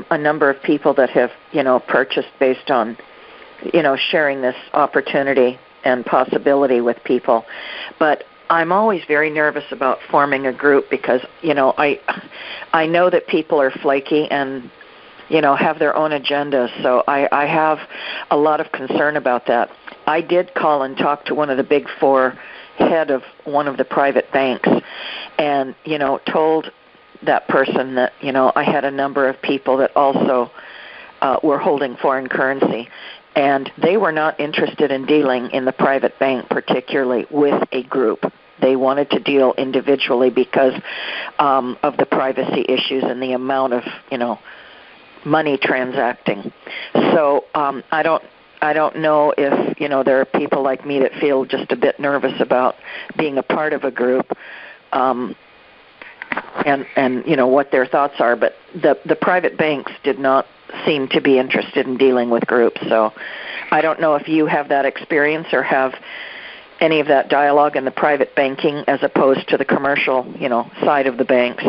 a number of people that have, purchased based on, sharing this opportunity and possibility with people. But I'm always very nervous about forming a group because, I know that people are flaky and, have their own agendas. So I have a lot of concern about that. I did call and talk to one of the big four, head of one of the private banks, and, told that person that, I had a number of people that also were holding foreign currency. And they were not interested in dealing in the private bank, particularly with a group. They wanted to deal individually because of the privacy issues and the amount of, money transacting. So I don't know if, there are people like me that feel just a bit nervous about being a part of a group and what their thoughts are. But the private banks did not seem to be interested in dealing with groups. So I don't know if you have that experience or have any of that dialogue in the private banking as opposed to the commercial, side of the banks.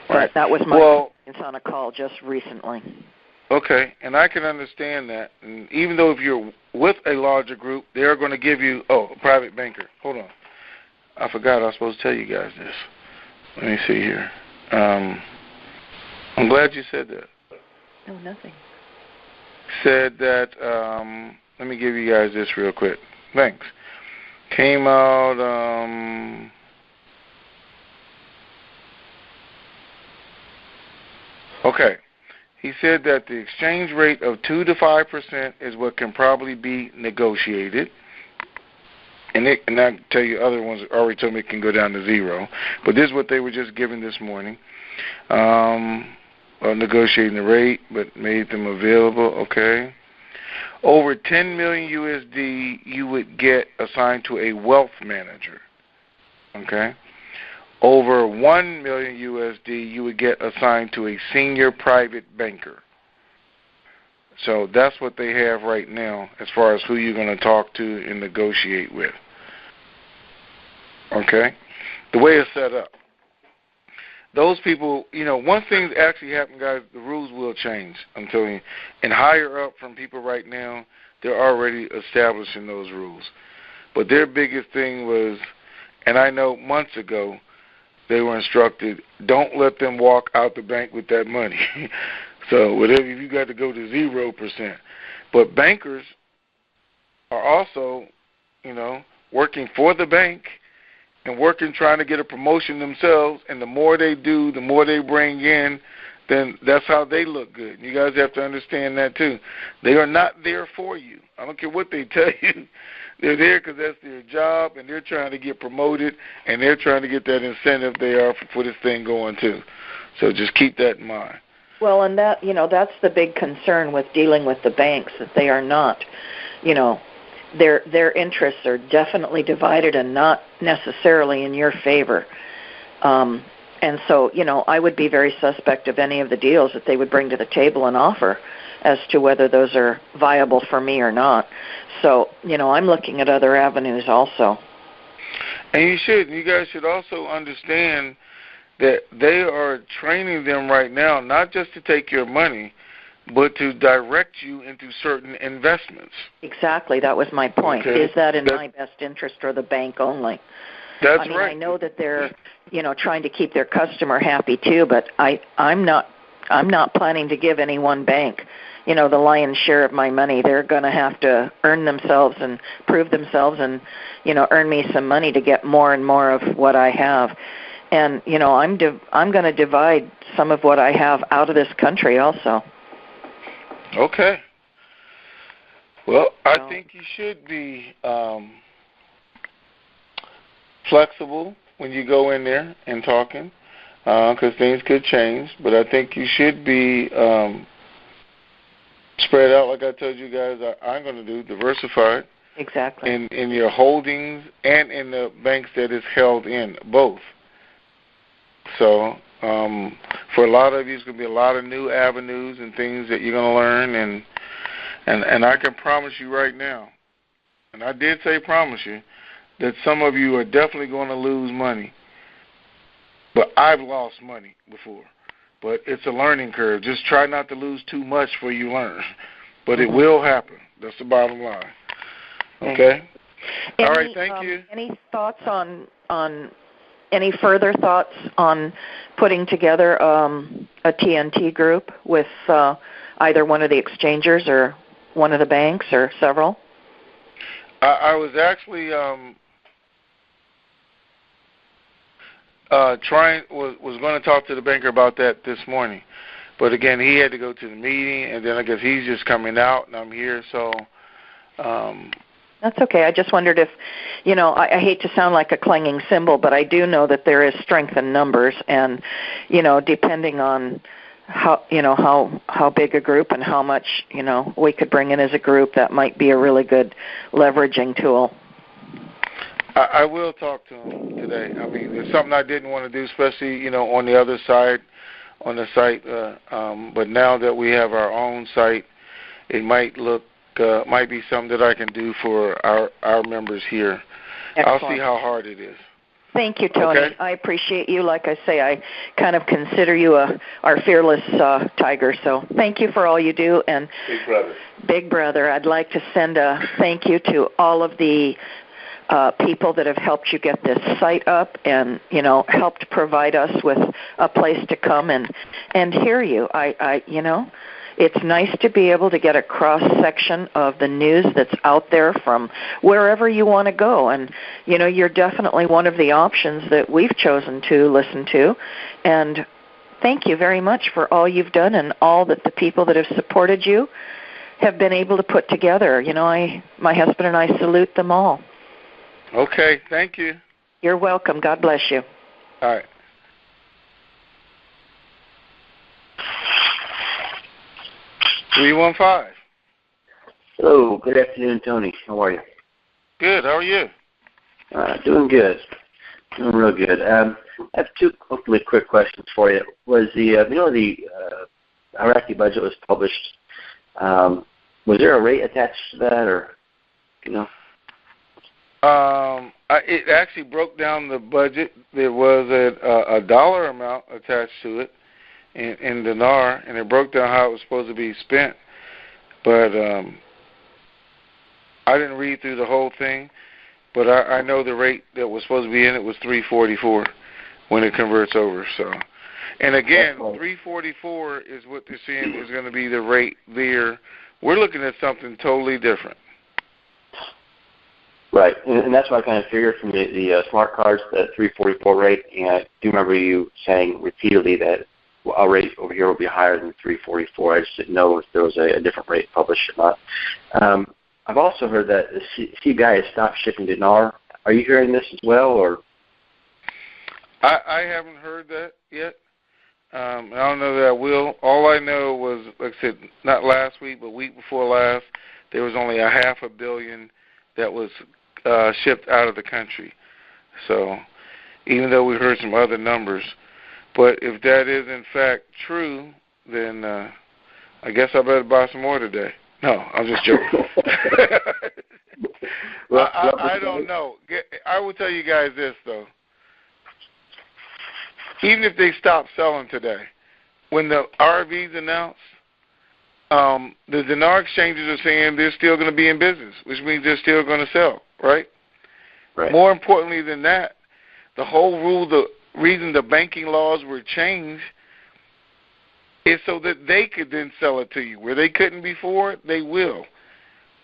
But that was my experience on a call just recently. Okay, and I can understand that. And even though if you're with a larger group, they're going to give you, a private banker. Hold on. I forgot I was supposed to tell you guys this. Let me see here. I'm glad you said that. No, nothing. Said that, let me give you guys this real quick. Thanks. Came out, okay. He said that the exchange rate of 2 to 5% is what can probably be negotiated. And I can tell you other ones already told me it can go down to 0. But this is what they were just given this morning. Negotiating the rate, but made them available. Okay. Over 10 million USD you would get assigned to a wealth manager. Okay. Over 1 million USD you would get assigned to a senior private banker. So that's what they have right now as far as who you're going to talk to and negotiate with. Okay? The way it's set up. Those people, once things actually happen, guys, the rules will change, I'm telling you. And higher up from people right now, they're already establishing those rules. But their biggest thing was, and I know months ago, they were instructed, don't let them walk out the bank with that money. So whatever, you got to go to 0%. But bankers are also, working for the bank and working trying to get a promotion themselves. And the more they do, the more they bring in, then that's how they look good. You guys have to understand that too. They are not there for you. I don't care what they tell you. They're there because that's their job, and they're trying to get promoted, and they're trying to get that incentive they are for this thing going too. So just keep that in mind. Well, and that, that's the big concern with dealing with the banks, that they are not, their interests are definitely divided and not necessarily in your favor. And so, I would be very suspect of any of the deals that they would bring to the table and offer as to whether those are viable for me or not. So, I'm looking at other avenues also. And you guys should also understand that they are training them right now not just to take your money, but to direct you into certain investments. Exactly. That was my point. Okay. Is that in my best interest or the bank only? That's right. I know that they're, trying to keep their customer happy too, but I'm not planning to give any one bank, the lion's share of my money. They're going to have to earn themselves and prove themselves and, earn me some money to get more and more of what I have. And, I'm going to divide some of what I have out of this country also. Okay. Well, I think you should be flexible when you go in there and talking, because things could change. But I think you should be spread out, like I told you guys I'm going to do, diversified. Exactly. In your holdings and in the banks that it's held in, both. So for a lot of you, it's going to be a lot of new avenues and things that you're going to learn. And I can promise you right now, and I did say promise you, that some of you are definitely going to lose money. But I've lost money before. But it's a learning curve. Just try not to lose too much before you learn. But it will happen. That's the bottom line. Okay? All right, thank you. Any thoughts on any further thoughts on putting together a TNT group with either one of the exchangers or one of the banks or several? I was actually was going to talk to the banker about that this morning, but again, he had to go to the meeting, and then I guess he's just coming out, and I'm here, so. That's okay. I just wondered if, I hate to sound like a clanging cymbal, but I do know that there is strength in numbers, and, depending on how big a group and how much, we could bring in as a group, that might be a really good leveraging tool. I will talk to him today. I mean, it's something I didn't want to do, especially, on the other side, on the site. But now that we have our own site, it might be something that I can do for our members here. Excellent. I'll see how hard it is. Thank you, Tony. Okay. I appreciate you. Like I say, I kind of consider you our fearless tiger. So thank you for all you do. And Big brother. Big brother, I'd like to send a thank you to all of the people that have helped you get this site up and, helped provide us with a place to come and hear you. It's nice to be able to get a cross-section of the news that's out there from wherever you want to go. And, you're definitely one of the options that we've chosen to listen to. And thank you very much for all you've done and all that the people that have supported you have been able to put together. My husband and I salute them all. Okay, thank you. You're welcome. God bless you. All right. (315) Hello, good afternoon, Tony. How are you? Good. How are you? Doing good. Doing real good. I have two hopefully quick questions for you. Was the Iraqi budget was published? Was there a rate attached to that, or It actually broke down the budget. There was a dollar amount attached to it in dinar, and it broke down how it was supposed to be spent. But I didn't read through the whole thing, but I know the rate that was supposed to be in it was $3.44 when it converts over. So, And again, 344 is what they're saying is going to be the rate there. We're looking at something totally different. Right, and that's what I kind of figured from the smart cards, the 344 rate. And I do remember you saying repeatedly that our rate over here will be higher than 344. I just didn't know if there was a different rate published or not. I've also heard that the CBI has stopped shipping dinar. Are you hearing this as well, or? I haven't heard that yet. I don't know that I will. All I know was, like I said, not last week, but week before last, there was only a $500 million that was shipped out of the country. So even though we heard some other numbers, but if that is in fact true, then I guess I better buy some more today. No, I'm just joking. I don't know. I will tell you guys this, though. Even if they stop selling today, when the RVs announced, the dinar exchanges are saying they're still going to be in business, which means they're still going to sell, right? Right. More importantly than that, the whole rule, the reason the banking laws were changed is so that they could then sell it to you. Where they couldn't before, they will.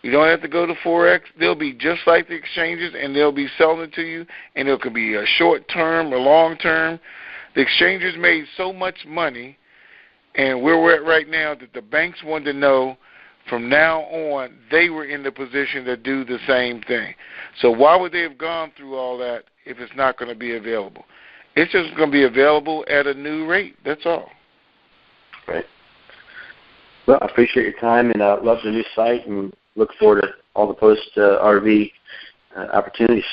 You don't have to go to Forex. They'll be just like the exchanges, and they'll be selling it to you, and it could be a short term or long term. The exchanges made so much money, and where we're at right now, that the banks wanted to know from now on they were in the position to do the same thing. So why would they have gone through all that if it's not going to be available? It's just going to be available at a new rate. That's all. Right. Well, I appreciate your time, and I love the new site, and look forward to all the post-RV opportunities.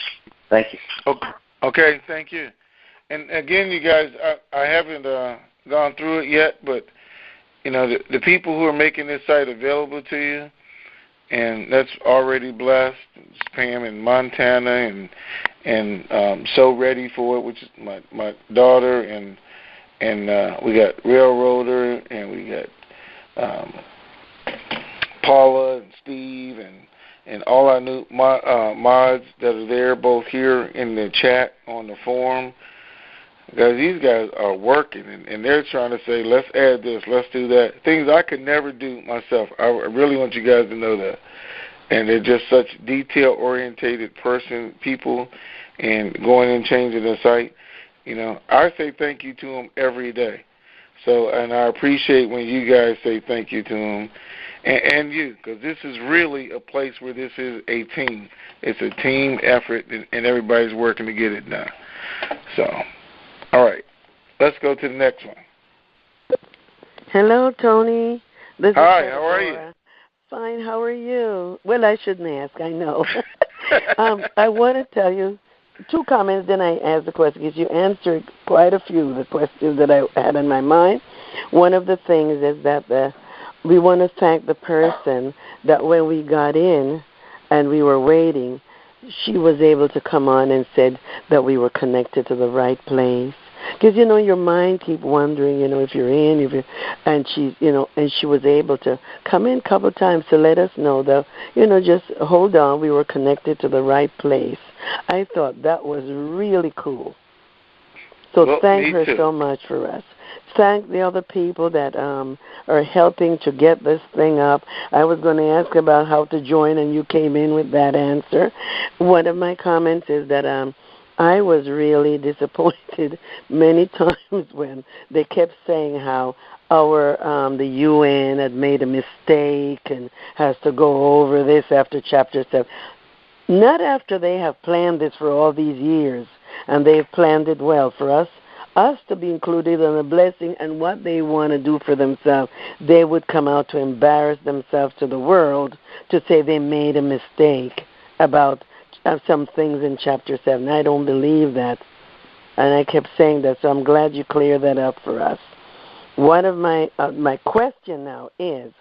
Thank you. Okay, thank you. And again, you guys, I haven't gone through it yet, but you know, the people who are making this site available to you, and that's already blessed. It's Pam in Montana, and So Ready For It, which is my daughter, and we got Railroader, and we got Paula and Steve, and all our new mods that are there, both here in the chat on the forum. Because these guys are working, and they're trying to say, let's add this, let's do that. Things I could never do myself. I really want you guys to know that. And they're just such detail-orientated people, and going and changing the site. You know, I say thank you to them every day. So, and I appreciate when you guys say thank you to them, and you, because this is really a place where this is a team. It's a team effort, and everybody's working to get it done. So, all right, let's go to the next one. Hello, Tony. Hi, how are you? Fine, how are you? Well, I shouldn't ask, I know. I want to tell you two comments, then I ask the question, because you answered quite a few of the questions that I had in my mind. One of the things is that we want to thank the person that when we got in and we were waiting, she was able to come on and said that we were connected to the right place. Because, you know, your mind keep wondering, you know, if you're in, and she, you know, and she was able to come in a couple of times to let us know that, you know, just hold on, we were connected to the right place. I thought that was really cool. So thank her so much for us. Thank the other people that are helping to get this thing up. I was going to ask about how to join, and you came in with that answer. One of my comments is that I was really disappointed many times when they kept saying how the UN had made a mistake and has to go over this after Chapter 7. Not after they have planned this for all these years, and they've planned it well for us to be included in a blessing and what they want to do for themselves. They would come out to embarrass themselves to the world to say they made a mistake about some things in Chapter 7. I don't believe that. And I kept saying that, so I'm glad you cleared that up for us. One of my question now is,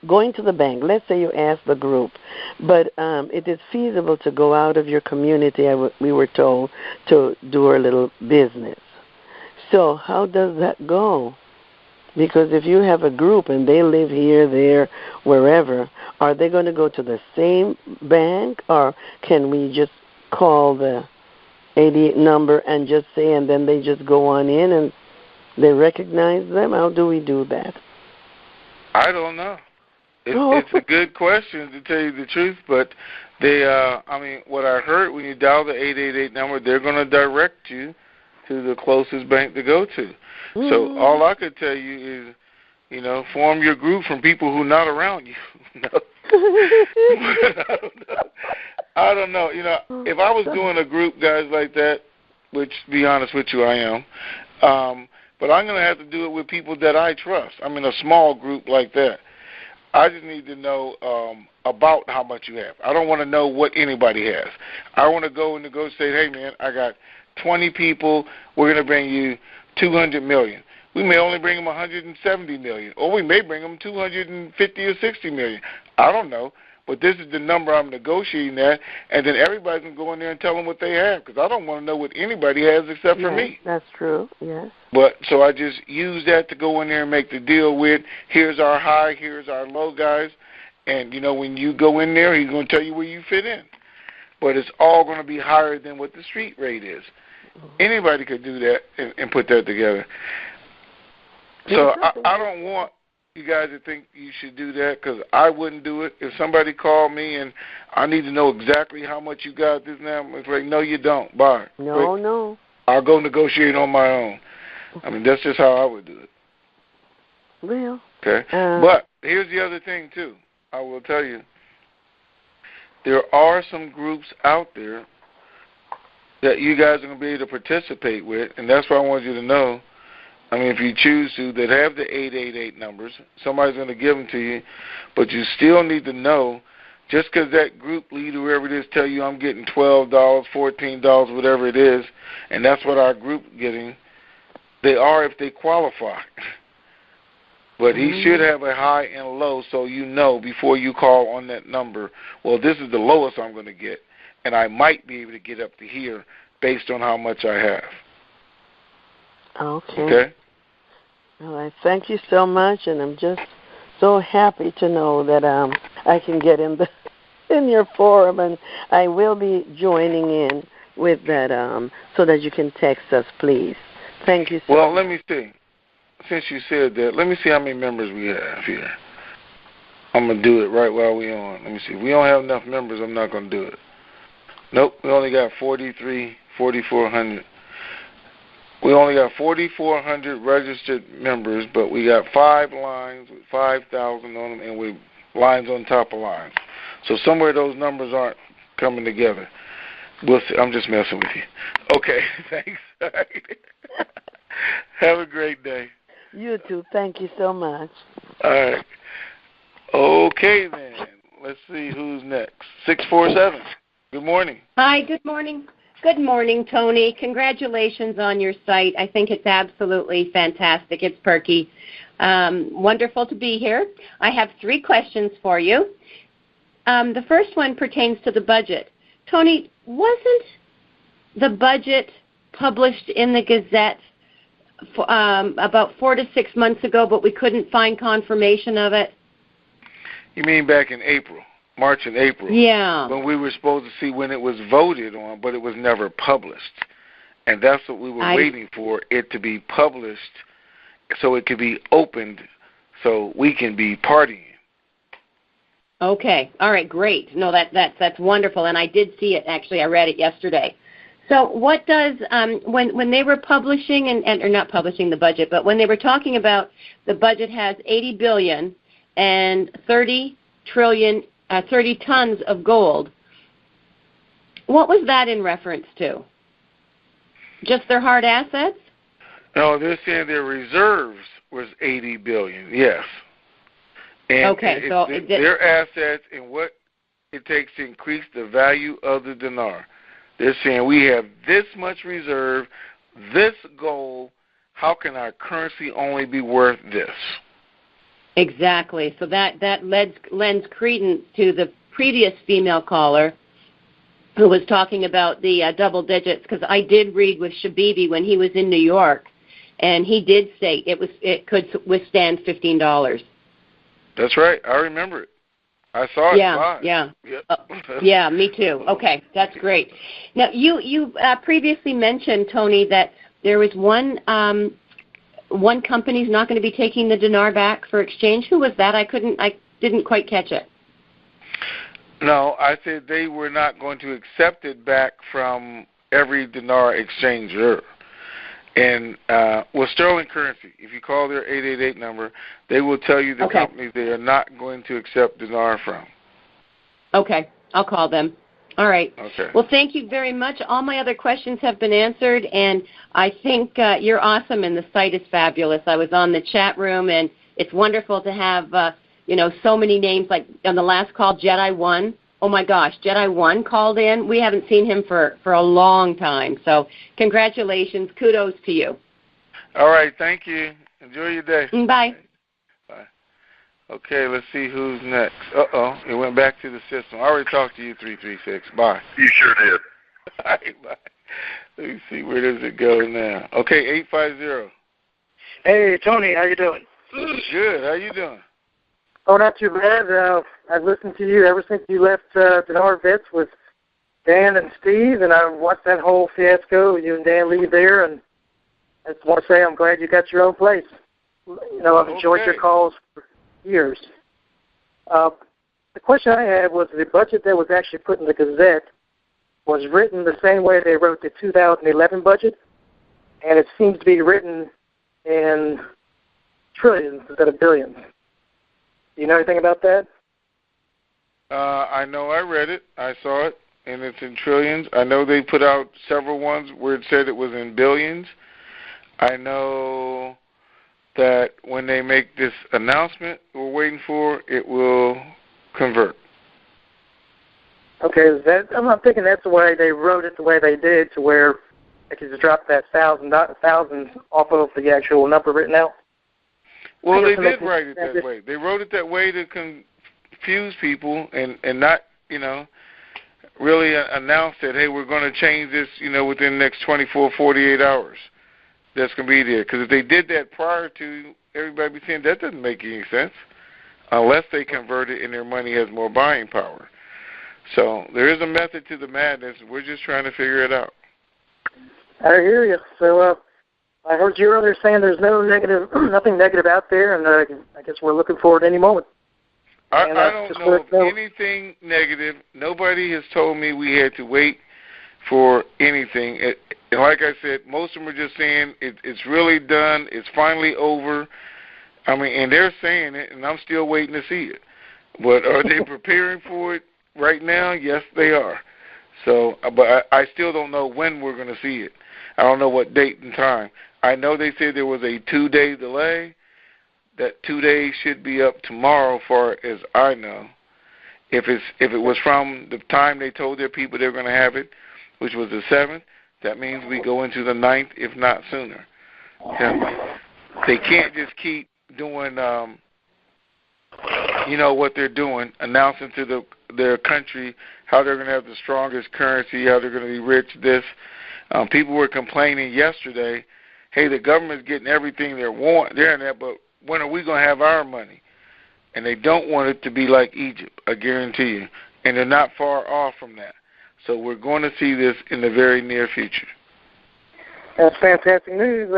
going to the bank, let's say you ask the group, but it is feasible to go out of your community, we were told, to do our little business. So how does that go? Because if you have a group and they live here, there, wherever, are they going to go to the same bank, or can we just call the 88 number and just say, and then they just go on in They recognize them? How do we do that? I don't know. It's a good question, to tell you the truth, but they, what I heard, when you dial the 888 number, they're going to direct you to the closest bank to go to. Mm. So all I could tell you is, form your group from people who are not around you. I don't know. If I was doing a group, guys, like that, which, to be honest with you, I am, but I'm going to have to do it with people that I trust. I'm in a small group like that. I just need to know about how much you have. I don't want to know what anybody has. I want to go and negotiate, hey, man, I got 20 people. We're going to bring you $200 million. We may only bring them $170 million, or we may bring them $250 or $60 million. I don't know. But this is the number I'm negotiating at, and then everybody can go in there and tell them what they have, because I don't want to know what anybody has except for me. That's true, yes. But so I just use that to go in there and make the deal with, here's our high, here's our low, guys. And, when you go in there, he's going to tell you where you fit in. But it's all going to be higher than what the street rate is. Anybody could do that and put that together. So I don't want you guys to think you should do that, because I wouldn't do it. If somebody called me and I need to know exactly how much you got this now, it's like, no, you don't. Bye. No. I'll go negotiate on my own. That's just how I would do it. Well. Okay. But here's the other thing, too. I will tell you. There are some groups out there that you guys are going to be able to participate with, and that's what I want you to know. If you choose to, that have the 888 numbers, somebody's going to give them to you, but you still need to know, just because that group leader, whoever it is, tell you I'm getting $12, $14, whatever it is, and that's what our group getting, they are if they qualify. But he should have a high and low, so you know before you call on that number, well, this is the lowest I'm going to get, and I might be able to get up to here based on how much I have. Okay. Well, I thank you so much, and I'm just so happy to know that I can get in your forum, and I will be joining in with that so that you can text us, please. Thank you so much. Well, let me see. Since you said that, let me see how many members we have here. I'm going to do it right while we're on. Let me see. If we don't have enough members, I'm not going to do it. Nope, we only got 4,400. We only got 4,400 registered members, but we got 5 lines with 5,000 on them, and with lines on top of lines. So somewhere those numbers aren't coming together. We'll see. I'm just messing with you. Okay, thanks. Have a great day. You too. Thank you so much. All right. Okay, then. Let's see who's next. 647. Good morning. Hi, good morning. Good morning, Tony. Congratulations on your site. I think it's absolutely fantastic. It's perky. Wonderful to be here. I have 3 questions for you. The first one pertains to the budget. Tony, wasn't the budget published in the Gazette about 4 to 6 months ago, but we couldn't find confirmation of it? You mean back in April? March and April, when we were supposed to see when it was voted on, but it was never published. And that's what we were waiting for, it to be published so it could be opened so we can be partying. Okay. All right, great. No, that's wonderful, and I did see it, actually. I read it yesterday. So what does, when they were publishing, or not publishing the budget, but when they were talking about the budget has $80 billion and 30 tons of gold. What was that in reference to? Just their hard assets? No, they're saying their reserves was $80 billion. Yes. And so their assets and what it takes to increase the value of the dinar. They're saying we have this much reserve, this gold. How can our currency only be worth this? Exactly. So that lends credence to the previous female caller who was talking about the double digits, because I did read with Shabibi when he was in New York, and he did say it could withstand $15. That's right. I remember it. I saw it live. Yeah. Yeah, me too. Okay, that's great. Now, you previously mentioned, Tony, that there was one one company's not going to be taking the dinar back for exchange. Who was that? I didn't quite catch it. No, I said they were not going to accept it back from every dinar exchanger. And with sterling currency, if you call their 888 number, they will tell you the companies they are not going to accept dinar from. Okay, I'll call them. All right. Okay. Well, thank you very much. All my other questions have been answered, and I think you're awesome, and the site is fabulous. I was on the chat room, and it's wonderful to have, so many names. Like on the last call, Jedi 1. Oh, my gosh, Jedi 1 called in. We haven't seen him for a long time. So congratulations. Kudos to you. All right. Thank you. Enjoy your day. Bye. Bye. Okay, let's see who's next. Uh-oh, it went back to the system. I already talked to you, 336. Bye. You sure did. All right, bye. Let me see, where does it go now? Okay, 850. Hey, Tony, how you doing? Good. How you doing? Oh, not too bad. I've listened to you ever since you left Dinar Vets with Dan and Steve, and I watched that whole fiasco. You and Dan leave there, and I just want to say I'm glad you got your own place. I've enjoyed your calls for years. The question I had was the budget that was actually put in the Gazette was written the same way they wrote the 2011 budget, and it seems to be written in trillions instead of billions. Do you know anything about that? I know I read it. I saw it, and it's in trillions. I know they put out several ones where it said it was in billions. I know that when they make this announcement we're waiting for, it will convert. Okay, I'm thinking that's the way they wrote it, the way they did, to where they could just drop that thousand off of the actual number written out. Well, they did write it that way. They wrote it that way to confuse people and not, really announce that, hey, we're going to change this, within the next 24, 48 hours. That's going to be there. Because if they did that prior to everybody saying, that doesn't make any sense unless they convert it and their money has more buying power. So there is a method to the madness. We're just trying to figure it out. I hear you. So I heard you earlier saying there's nothing negative out there, and I guess we're looking forward to any moment. I don't know of anything negative. Nobody has told me we had to wait for anything. And like I said, most of them are just saying it's really done. It's finally over. And they're saying it, and I'm still waiting to see it. But are they preparing for it right now? Yes, they are. So, but I still don't know when we're going to see it. I don't know what date and time. I know they said there was a 2-day delay. That 2 days should be up tomorrow, far as I know. If it was from the time they told their people they were going to have it, which was the 7th, that means we go into the 9th, if not sooner. They can't just keep doing, what they're doing, announcing to their country how they're going to have the strongest currency, how they're going to be rich, this. People were complaining yesterday, hey, the government's getting everything they want, they're in that, but when are we going to have our money? And they don't want it to be like Egypt, I guarantee you. And they're not far off from that. So we're going to see this in the very near future. That's fantastic news.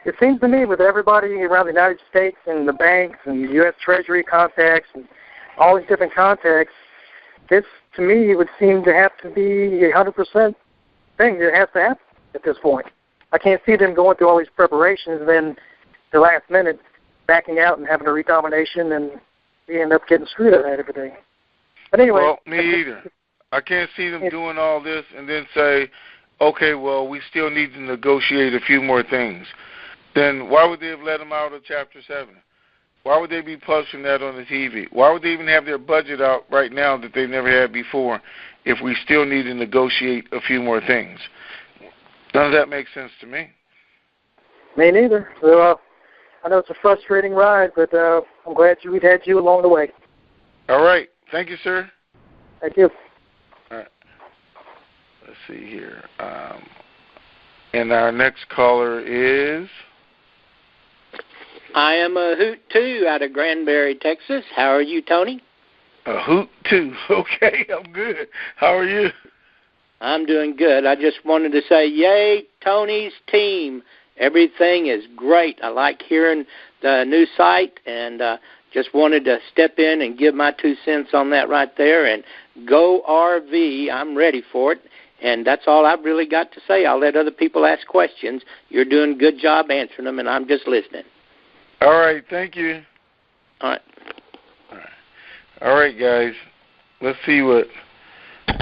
It seems to me with everybody around the United States and the banks and the U.S. Treasury contacts and all these different contacts, this, to me, would seem to have to be a 100% thing that has to happen at this point. I can't see them going through all these preparations and then the last minute backing out and having a recombination, and we end up getting screwed at everything. But anyway. Well, me either. I can't see them doing all this and then say, okay, well, we still need to negotiate a few more things. Then why would they have let them out of Chapter 7? Why would they be publishing that on the TV? Why would they even have their budget out right now that they never had before if we still need to negotiate a few more things? None of that makes sense to me. Me neither. So I know it's a frustrating ride, but I'm glad we've had you along the way. All right. Thank you, sir. Thank you. All right. Let's see here. And our next caller is... I am a Hoot 2 out of Granbury, Texas. How are you, Tony? A Hoot 2. Okay, I'm good. How are you? I'm doing good. I just wanted to say, yay, Tony's team. Everything is great. I like hearing the new site, and just wanted to step in and give my 2 cents on that right there. And go RV, I'm ready for it. And that's all I've really got to say. I'll let other people ask questions. You're doing a good job answering them, and I'm just listening. All right, thank you. All right. All right, guys. Let's see what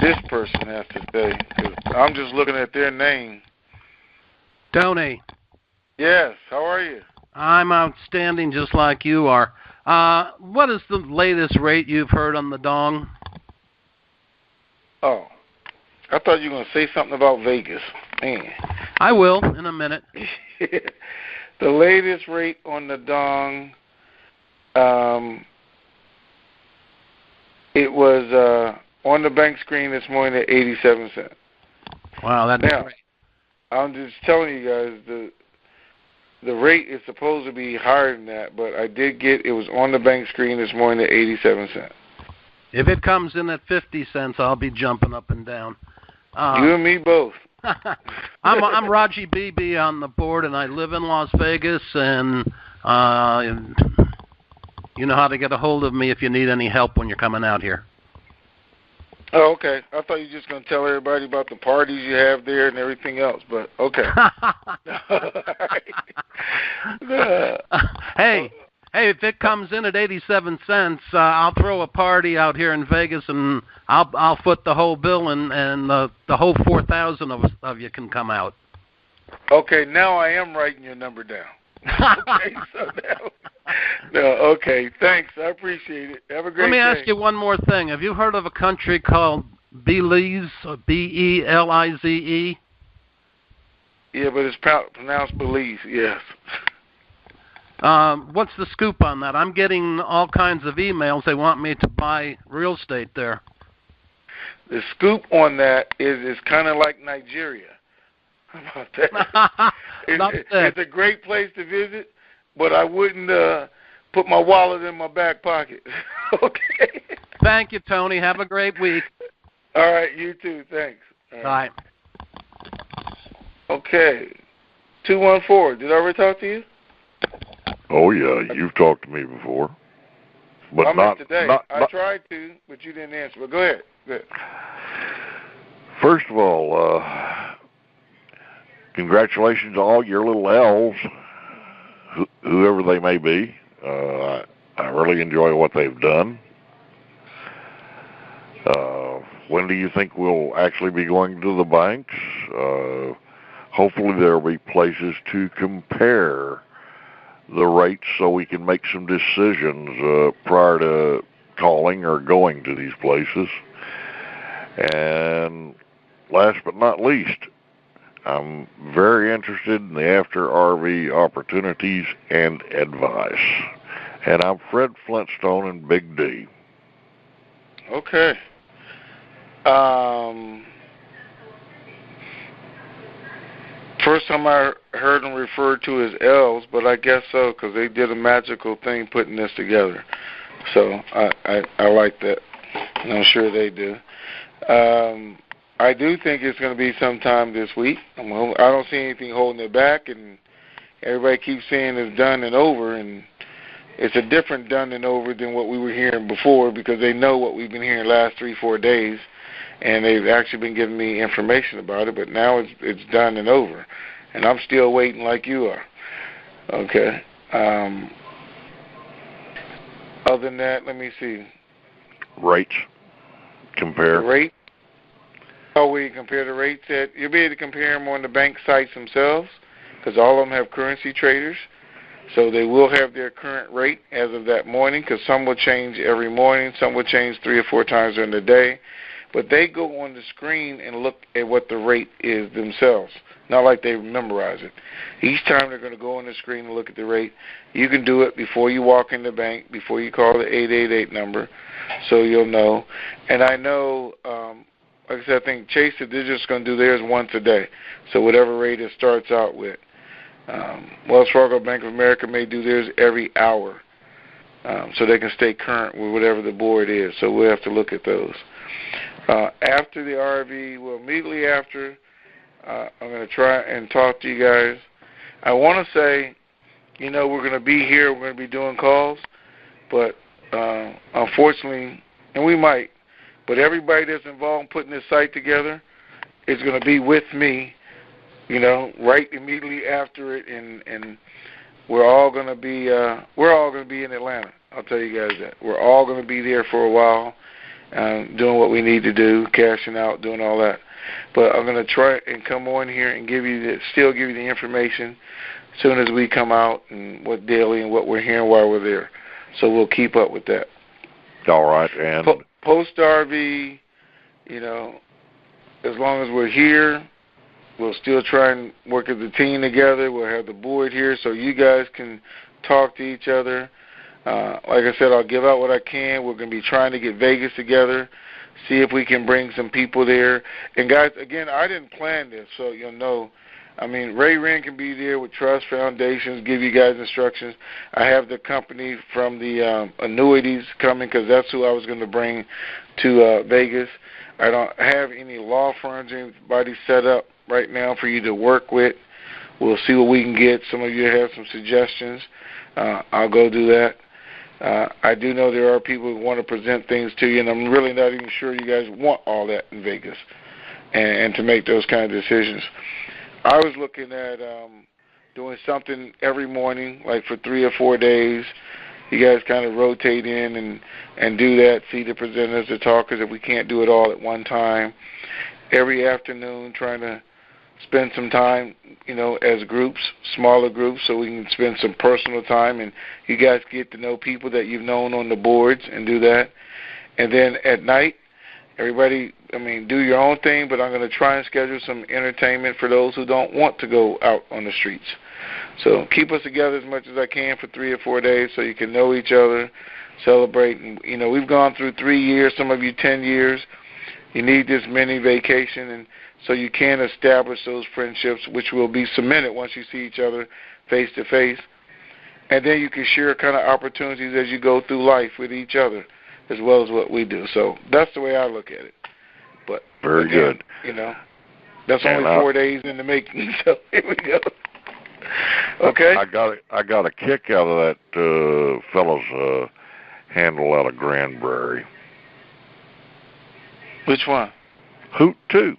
this person has to say, 'cause I'm just looking at their name. Tony. Yes, how are you? I'm outstanding, just like you are. What is the latest rate you've heard on the dong? Oh, I thought you were going to say something about Vegas. Man. I will in a minute. The latest rate on the dong, it was on the bank screen this morning at 87 cents. Wow, that's great. I'm just telling you guys, the rate is supposed to be higher than that, but I did get, it was on the bank screen this morning at 87 cents. If it comes in at 50 cents, I'll be jumping up and down. You and me both. I'm Raji BB on the board, and I live in Las Vegas, and you know how to get a hold of me if you need any help when you're coming out here. Oh, okay. I thought you were just going to tell everybody about the parties you have there and everything else, but okay. Hey, if it comes in at 87 cents, I'll throw a party out here in Vegas, and I'll foot the whole bill, and the whole 4,000 of you can come out. Okay, now I am writing your number down. Okay, okay, thanks. I appreciate it. Have a great day. Let me ask you one more thing. Have you heard of a country called Belize, Belize? Yeah, but it's pronounced Belize, yes. What's the scoop on that? I'm getting all kinds of emails. They want me to buy real estate there. The scoop on that is it's kind of like Nigeria. How about that? It's a great place to visit, but I wouldn't put my wallet in my back pocket. Okay. Thank you, Tony. Have a great week. All right, you too. Thanks. All right. Bye. Okay. 214. Did I ever talk to you? Oh, yeah. You've talked to me before. But I not today. I tried to, but you didn't answer. But go ahead. First of all, congratulations to all your little elves, whoever they may be. I really enjoy what they've done. When do you think we'll actually be going to the banks? Hopefully there will be places to compare the rates so we can make some decisions prior to calling or going to these places. And last but not least, I'm very interested in the after RV opportunities and advice. And I'm Fred Flintstone in Big D. Okay. First time I heard them referred to as elves, but I guess so, because they did a magical thing putting this together. So I like that. And I'm sure they do. I do think it's going to be sometime this week. I don't see anything holding it back, and everybody keeps saying it's done and over, and it's a different done and over than what we were hearing before, because they know what we've been hearing the last 3-4 days, and they've actually been giving me information about it, but now it's done and over, and I'm still waiting like you are. Okay. Other than that, let me see. Rates. Compare. The rate? Oh, we compare the rates. You'll be able to compare them on the bank sites themselves, because all of them have currency traders. So they will have their current rate as of that morning, because some will change every morning, some will change 3 or 4 times during the day. But they go on the screen and look at what the rate is themselves, not like they memorize it. Each time they're going to go on the screen and look at the rate. You can do it before you walk in the bank, before you call the 888 number, so you'll know. And I know, like I said, I think Chase said they're just going to do theirs once a day, so whatever rate it starts out with. Wells Fargo, Bank of America may do theirs every hour, so they can stay current with whatever the board is. So we'll have to look at those. After the RV, well, immediately after, I'm going to try and talk to you guys I want to say, we're going to be here, we're going to be doing calls, but unfortunately, and we might, but everybody that's involved in putting this site together is going to be with me, right immediately after it, and we're all going to be in Atlanta. I'll tell you guys that. We're all going to be there for a while, doing what we need to do, cashing out, doing all that. But I'm going to try and come on here and still give you the information as soon as we come out and what daily and what we're hearing while we're there. So we'll keep up with that. All right. And post RV, as long as we're here, we'll still try and work as a team together. We'll have the board here so you guys can talk to each other. Like I said, I'll give out what I can. We're going to be trying to get Vegas together, see if we can bring some people there. And, guys, again, I didn't plan this, so you'll know. I mean, Ray Wren can be there with Trust Foundations, give you guys instructions. I have the company from the annuities coming because that's who I was going to bring to Vegas. I don't have any law firms or anybody set up right now for you to work with. We'll see what we can get. Some of you have some suggestions. I'll go do that. I do know there are people who want to present things to you, and I'm really not even sure you guys want all that in Vegas and to make those kind of decisions. I was looking at doing something every morning, like for 3 or 4 days. You guys kind of rotate in and do that, see the presenters, the talkers, if we can't do it all at one time. Every afternoon, trying to spend some time, as groups, smaller groups, so we can spend some personal time and you guys get to know people that you've known on the boards and do that. And then at night, everybody, do your own thing, but I'm going to try and schedule some entertainment for those who don't want to go out on the streets. So keep us together as much as I can for 3 or 4 days so you can know each other, celebrate. And, we've gone through 3 years, some of you 10 years. You need this mini vacation, and so you can establish those friendships, which will be cemented once you see each other face to face. And then you can share kind of opportunities as you go through life with each other, as well as what we do. So that's the way I look at it. But very good. That's only 4 days in the making. So here we go. Okay. I got a kick out of that fellow's handle out of Granbury. Which one? Hoot 2.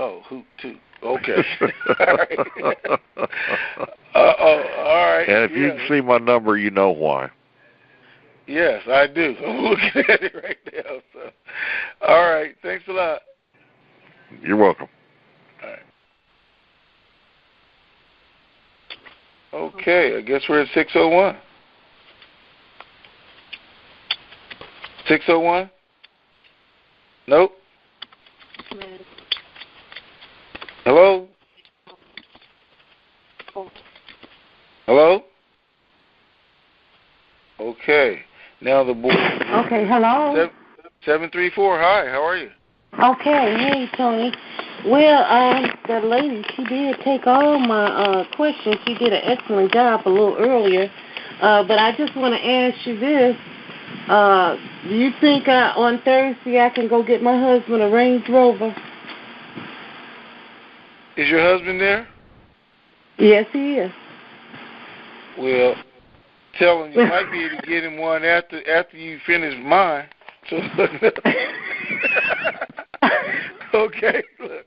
Oh, Hoot 2. Okay. All right. All right. And if you can see my number, you know why. Yes, I do. I'm looking at it right now. So. All right. Thanks a lot. You're welcome. All right. Okay, I guess we're at 601. 601? Nope. Hello? Hello? Okay. Now the board. Okay, hello? 734, hi, how are you? Okay, hey, Tony. Well, the lady, she did take all my questions. She did an excellent job a little earlier. But I just want to ask you this. Do you think on Thursday I can go get my husband a Range Rover? Is your husband there? Yes, he is. Well, tell him you might be able to get him one after you finish mine. So okay, look,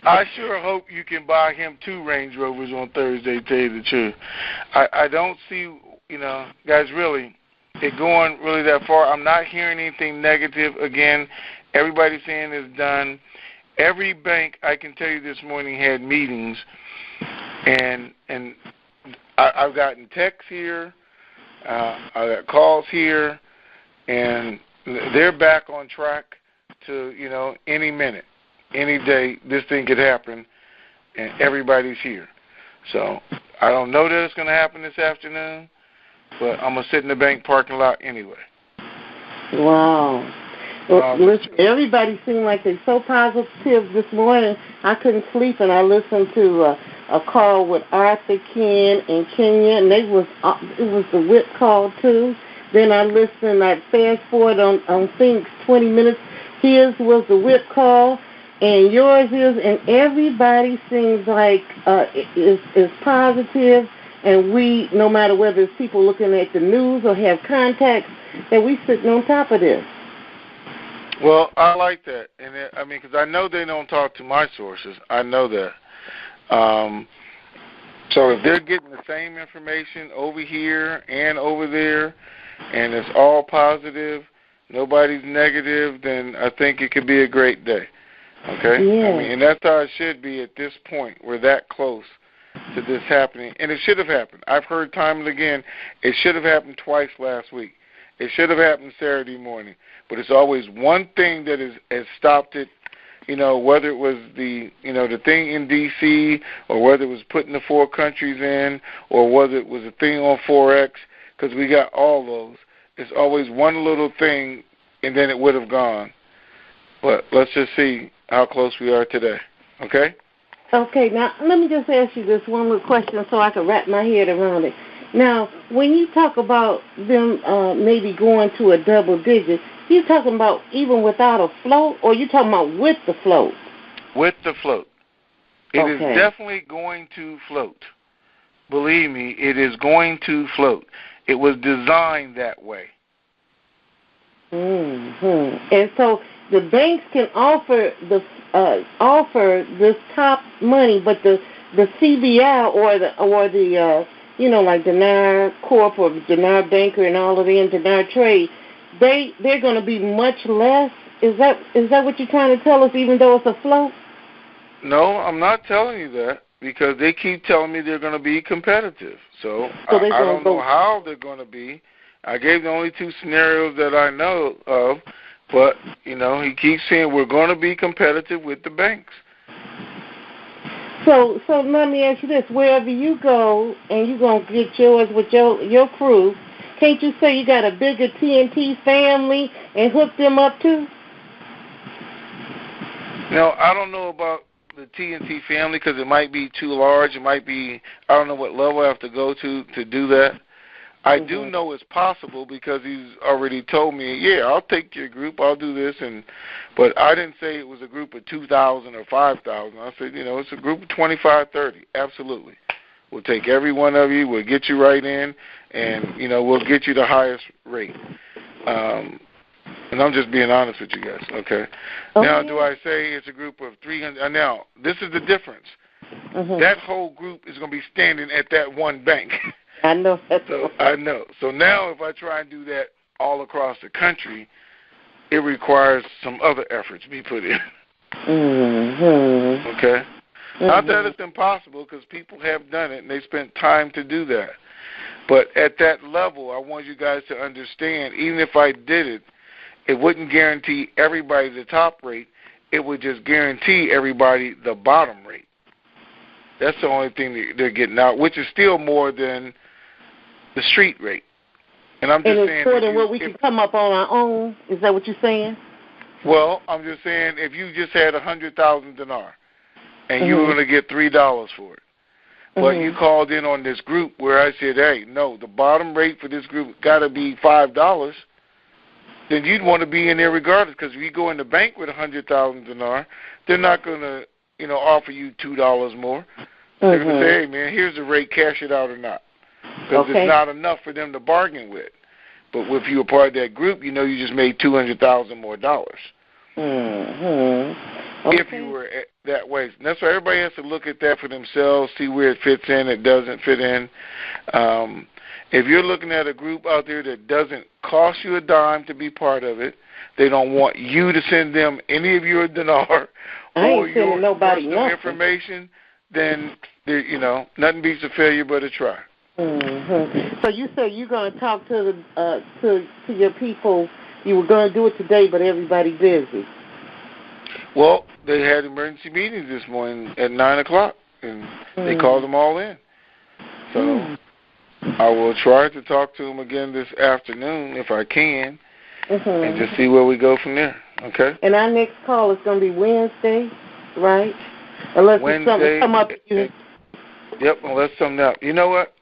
I sure hope you can buy him 2 Range Rovers on Thursday, to tell you the truth. I don't see, guys, really, it going really that far. I'm not hearing anything negative. Again, everybody's saying it's done. Every bank, I can tell you this morning, had meetings, and I've gotten texts here, I got calls here, and they're back on track to, any minute, any day, this thing could happen, and everybody's here. So I don't know that it's going to happen this afternoon, but I'm going to sit in the bank parking lot anyway. Wow. Well, listen, everybody seemed like they're so positive this morning. I couldn't sleep, and I listened to a call with Arthur, Ken, and Kenya, and it was the whip call, too. Then I listened, I fast forward on things 20 minutes. His was the whip call, and yours is, and everybody seems like is positive, and we, no matter whether it's people looking at the news or have contacts, that we sitting on top of this. Well, I like that, and because I know they don't talk to my sources. I know that. So if they're getting the same information over here and over there, and it's all positive, nobody's negative, then I think it could be a great day. Okay? Yeah. And that's how it should be at this point. We're that close to this happening. And it should have happened. I've heard time and again, it should have happened twice last week. It should have happened Saturday morning. But it's always one thing that has stopped it, whether it was the thing in D.C. or whether it was putting the 4 countries in or whether it was a thing on Forex, because we got all those. It's always one little thing, and then it would have gone. But let's just see how close we are today, okay? Okay, now let me just ask you this one little question so I can wrap my head around it. Now, when you talk about them maybe going to a double digit, you talking about even without a float, or you talking about with the float? With the float. It is definitely going to float. Believe me, it is going to float. It was designed that way. Mm-hmm. And so the banks can offer this top money, but the CBI or the like Dinar Corp or Dinar Banker and all of them, Dinar Trade, they're going to be much less. Is that what you're trying to tell us, even though it's a float? No, I'm not telling you that, because they keep telling me they're going to be competitive. So I don't know how they're going to be. I gave the only 2 scenarios that I know of, but, he keeps saying we're going to be competitive with the banks. So let me ask you this. Wherever you go and you're going to get yours with your crew, can't you say you got a bigger TNT family and hook them up too? No, I don't know about the TNT family because it might be too large. It might be, I don't know what level I have to go to do that. I do know it's possible because he's already told me, yeah, I'll take your group, I'll do this, but I didn't say it was a group of 2,000 or 5,000. I said, it's a group of 25, 30. Absolutely. We'll take every one of you, we'll get you right in, and, we'll get you the highest rate. And I'm just being honest with you guys, okay? Now, do I say it's a group of 300? Now, this is the difference. That whole group is going to be standing at that one bank. I know. I know. So now if I try and do that all across the country, it requires some other effort to be put in. Okay? Not that it's impossible, because people have done it and they spent time to do that. But at that level, I want you guys to understand, even if I did it, it wouldn't guarantee everybody the top rate. It would just guarantee everybody the bottom rate. That's the only thing they're getting out, which is still more than the street rate. And I'm just saying, it's more than what we can come up on our own. Is that what you're saying? Well, I'm just saying, if you just had 100,000 dinar and you were going to get $3 for it, but you called in on this group where I said, hey, no, the bottom rate for this group got to be $5, then you'd want to be in there regardless, because if you go in the bank with 100,000 dinar, they're not going to, offer you $2 more. They're going to say, hey, man, here's the rate, cash it out or not. Because it's not enough for them to bargain with. But if you were part of that group, you just made $200,000 more dollars. If you were that way. And that's why everybody has to look at that for themselves, see where it fits in, it doesn't fit in. If you're looking at a group out there that doesn't cost you a dime to be part of it, they don't want you to send them any of your dinar or your personal information, then nothing beats a failure but a try. So you said you're going to talk to your people. You were going to do it today, but everybody's busy. Well, they had emergency meetings this morning at 9 o'clock, and they called them all in. So I will try to talk to them again this afternoon if I can, and just see where we go from there. Okay. And our next call is going to be Wednesday, right? Unless something come up. Yep, unless something else. You know what?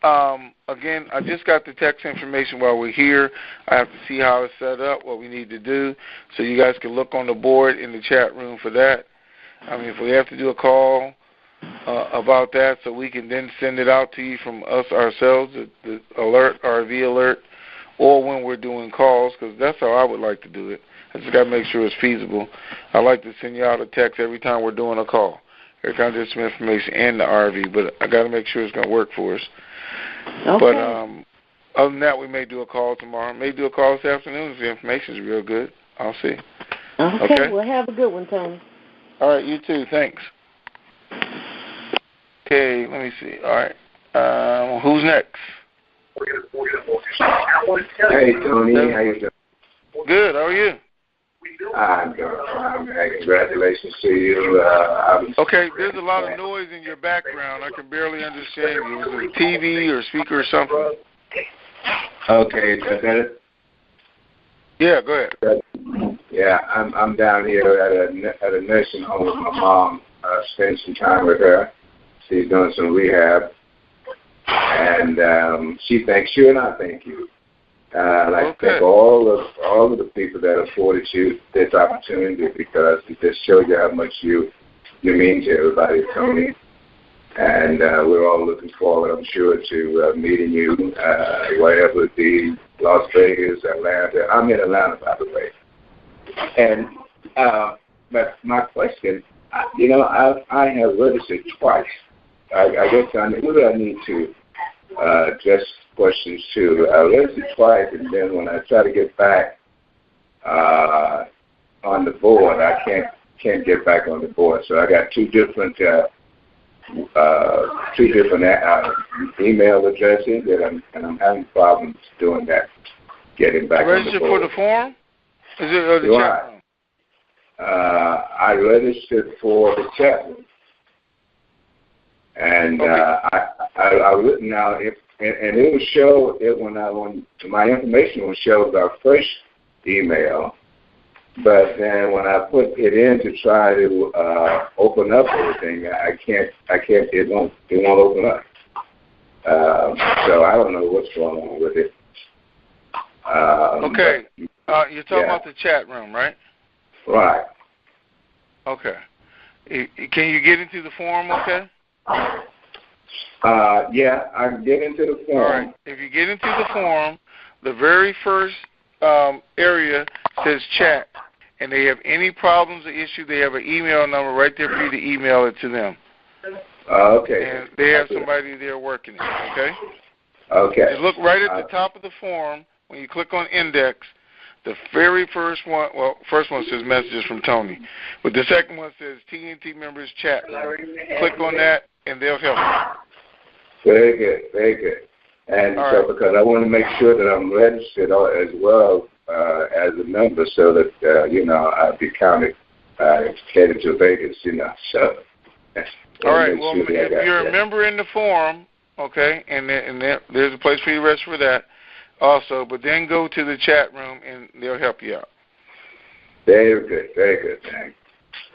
Again, I just got the text information while we're here. I have to see how it's set up, what we need to do, so you guys can look on the board in the chat room for that. I mean, if we have to do a call about that, so we can then send it out to you from us ourselves, the alert, RV alert, or when we're doing calls, because that's how I would like to do it. I just got to make sure it's feasible. I like to send you out a text every time we're doing a call. Every time there's some information and the RV, but I got to make sure it's going to work for us. Okay. But other than that, we may do a call tomorrow. May do a call this afternoon if the information is real good. I'll see. Okay. Well, have a good one, Tony. All right, you too. Thanks. Okay, let me see. All right. Who's next? Hey, Tony. How you doing? Good. How are you? I'm doing fine, man. Congratulations to you. Okay, there's a lot of noise in your background. I can barely understand you. Is it a TV or speaker or something? Okay, is that better? Yeah, go ahead. Yeah, I'm down here at a nursing home with my mom. Spending some time with her. She's doing some rehab, and she thanks you, and I thank you. I'd like to thank all of the people that afforded you this opportunity, because it just shows you how much you mean to everybody, Tony. And we're all looking forward, I'm sure, to meeting you, wherever it be, Las Vegas, Atlanta. I'm in Atlanta, by the way. And but my question, I have registered twice. I guess maybe I need to address questions too. I registered twice, and then when I try to get back on the board, I can't get back on the board. So I got two different email addresses, and I'm having problems doing that, getting back on the board. Registered for the forum? Is it the chat room? I registered for the chat room. And I written out it, and it would show it when my information would show the first email, but then when I put it in to try to open up everything, I can't. It won't open up. So I don't know what's going on with it. Okay, you're talking about the chat room, right? Right. Okay. Can you get into the forum? Okay. Yeah, I can get into the forum. All right. If you get into the forum, the very first area says chat, and they have any problems or issues, they have an email number right there for you to email it to them. Okay. And they have somebody there working it, okay? Okay. You look right at the top of the forum. When you click on index, the very first one, first one says messages from Tony, but the second one says TNT members chat room. Click on that, and they'll help you. Very good, very good. And so because I want to make sure that I'm registered as well as a member, so that I'll be counted headed to Vegas, So. All right. Well, if you're a member in the forum, okay, and there's a place for you to register for that. Also, but then go to the chat room and they'll help you out. Very good, thanks.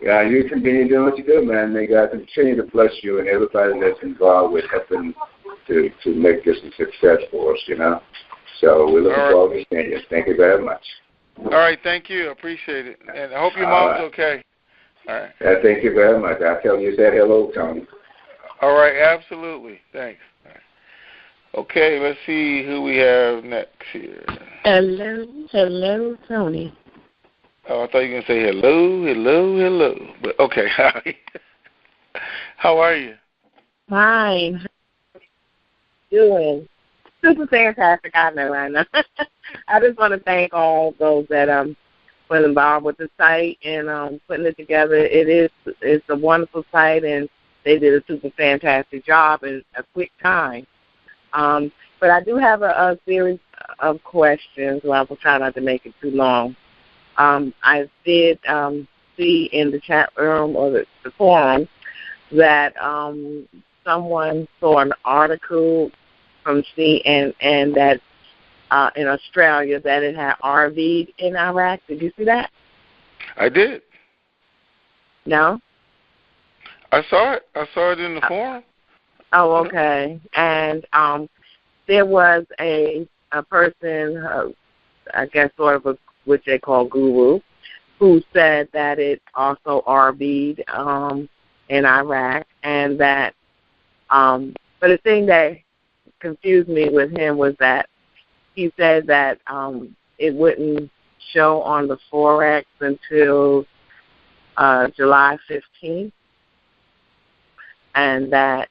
Yeah, you continue doing what you do, man. May God continue to bless you and everybody that's involved with helping to make this a success for us, So we're looking forward to seeing you. Thank you very much. All right, thank you. I appreciate it. And I hope your mom's okay. All right. Yeah, thank you very much. I'll tell you said hello, Tony. All right, absolutely. Thanks. Okay, let's see who we have next here. Hello, Tony. Oh, I thought you were going to say hello. But okay, how are you? Fine. How are you doing? Super fantastic. I know. I just want to thank all those that were involved with the site and putting it together. It's a wonderful site, and they did a super fantastic job in a quick time. But I do have a series of questions. Well, I will try not to make it too long. I did see in the chat room or the forum that someone saw an article from CNN that in Australia that it had RV'd in Iraq. Did you see that? I did. No? I saw it. I saw it in the forum. Oh, okay. And there was a person, I guess sort of which they call guru, who said that it also RV'd in Iraq, and that. But the thing that confused me with him was that he said that it wouldn't show on the Forex until July 15th, and that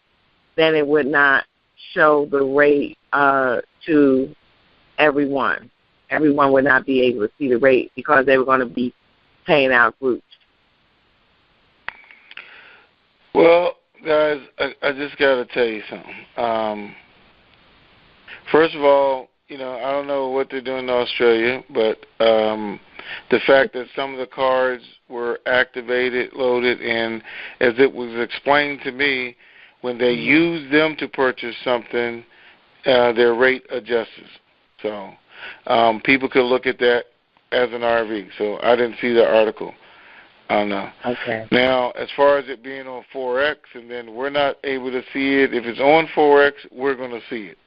then it would not show the rate to everyone. Everyone would not be able to see the rate because they were going to be paying out groups. Well, guys, I just got to tell you something. First of all, I don't know what they're doing in Australia, but the fact that some of the cards were activated, loaded, and as it was explained to me, when they use them to purchase something, their rate adjusts. So people could look at that as an RV. So I didn't see the article. I don't know. Okay. Now, as far as it being on Forex, and then we're not able to see it, if it's on Forex, we're going to see it.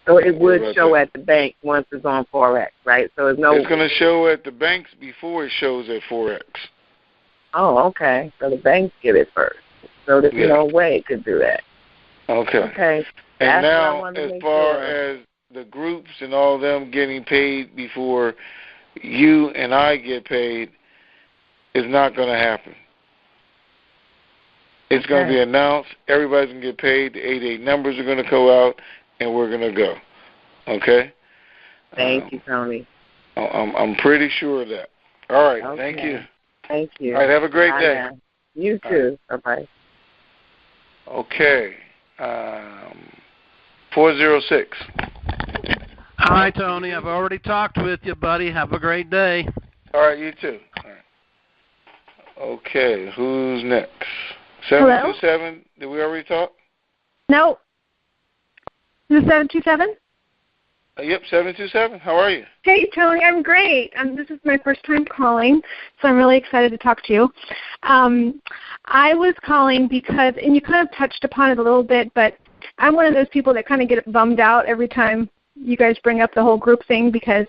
So it would show at the bank once it's on Forex, right? So it's going to show at the banks before it shows at Forex. Oh, okay. So the banks get it first. So there's no way it could do that. Okay. Okay. And now, as far as the groups and all them getting paid before you and I get paid, is not going to happen. It's going to be announced. Everybody's going to get paid. The 88 numbers are going to go out, and we're going to go. Okay? Thank you, Tony. I'm pretty sure of that. All right. Okay. Thank you. Thank you. All right. Have a great day. You too. Right. Bye-bye. Okay. 406. Hi, Tony. I've already talked with you, buddy. Have a great day. All right. You too. All right. Okay. Who's next? 727. Did we already talk? No. Is it 727? Yep, 727. How are you? Hey, Tony. I'm great. This is my first time calling, so I'm really excited to talk to you. I was calling because, and you kind of touched upon it a little bit, but I'm one of those people that kind of get bummed out every time you guys bring up the whole group thing because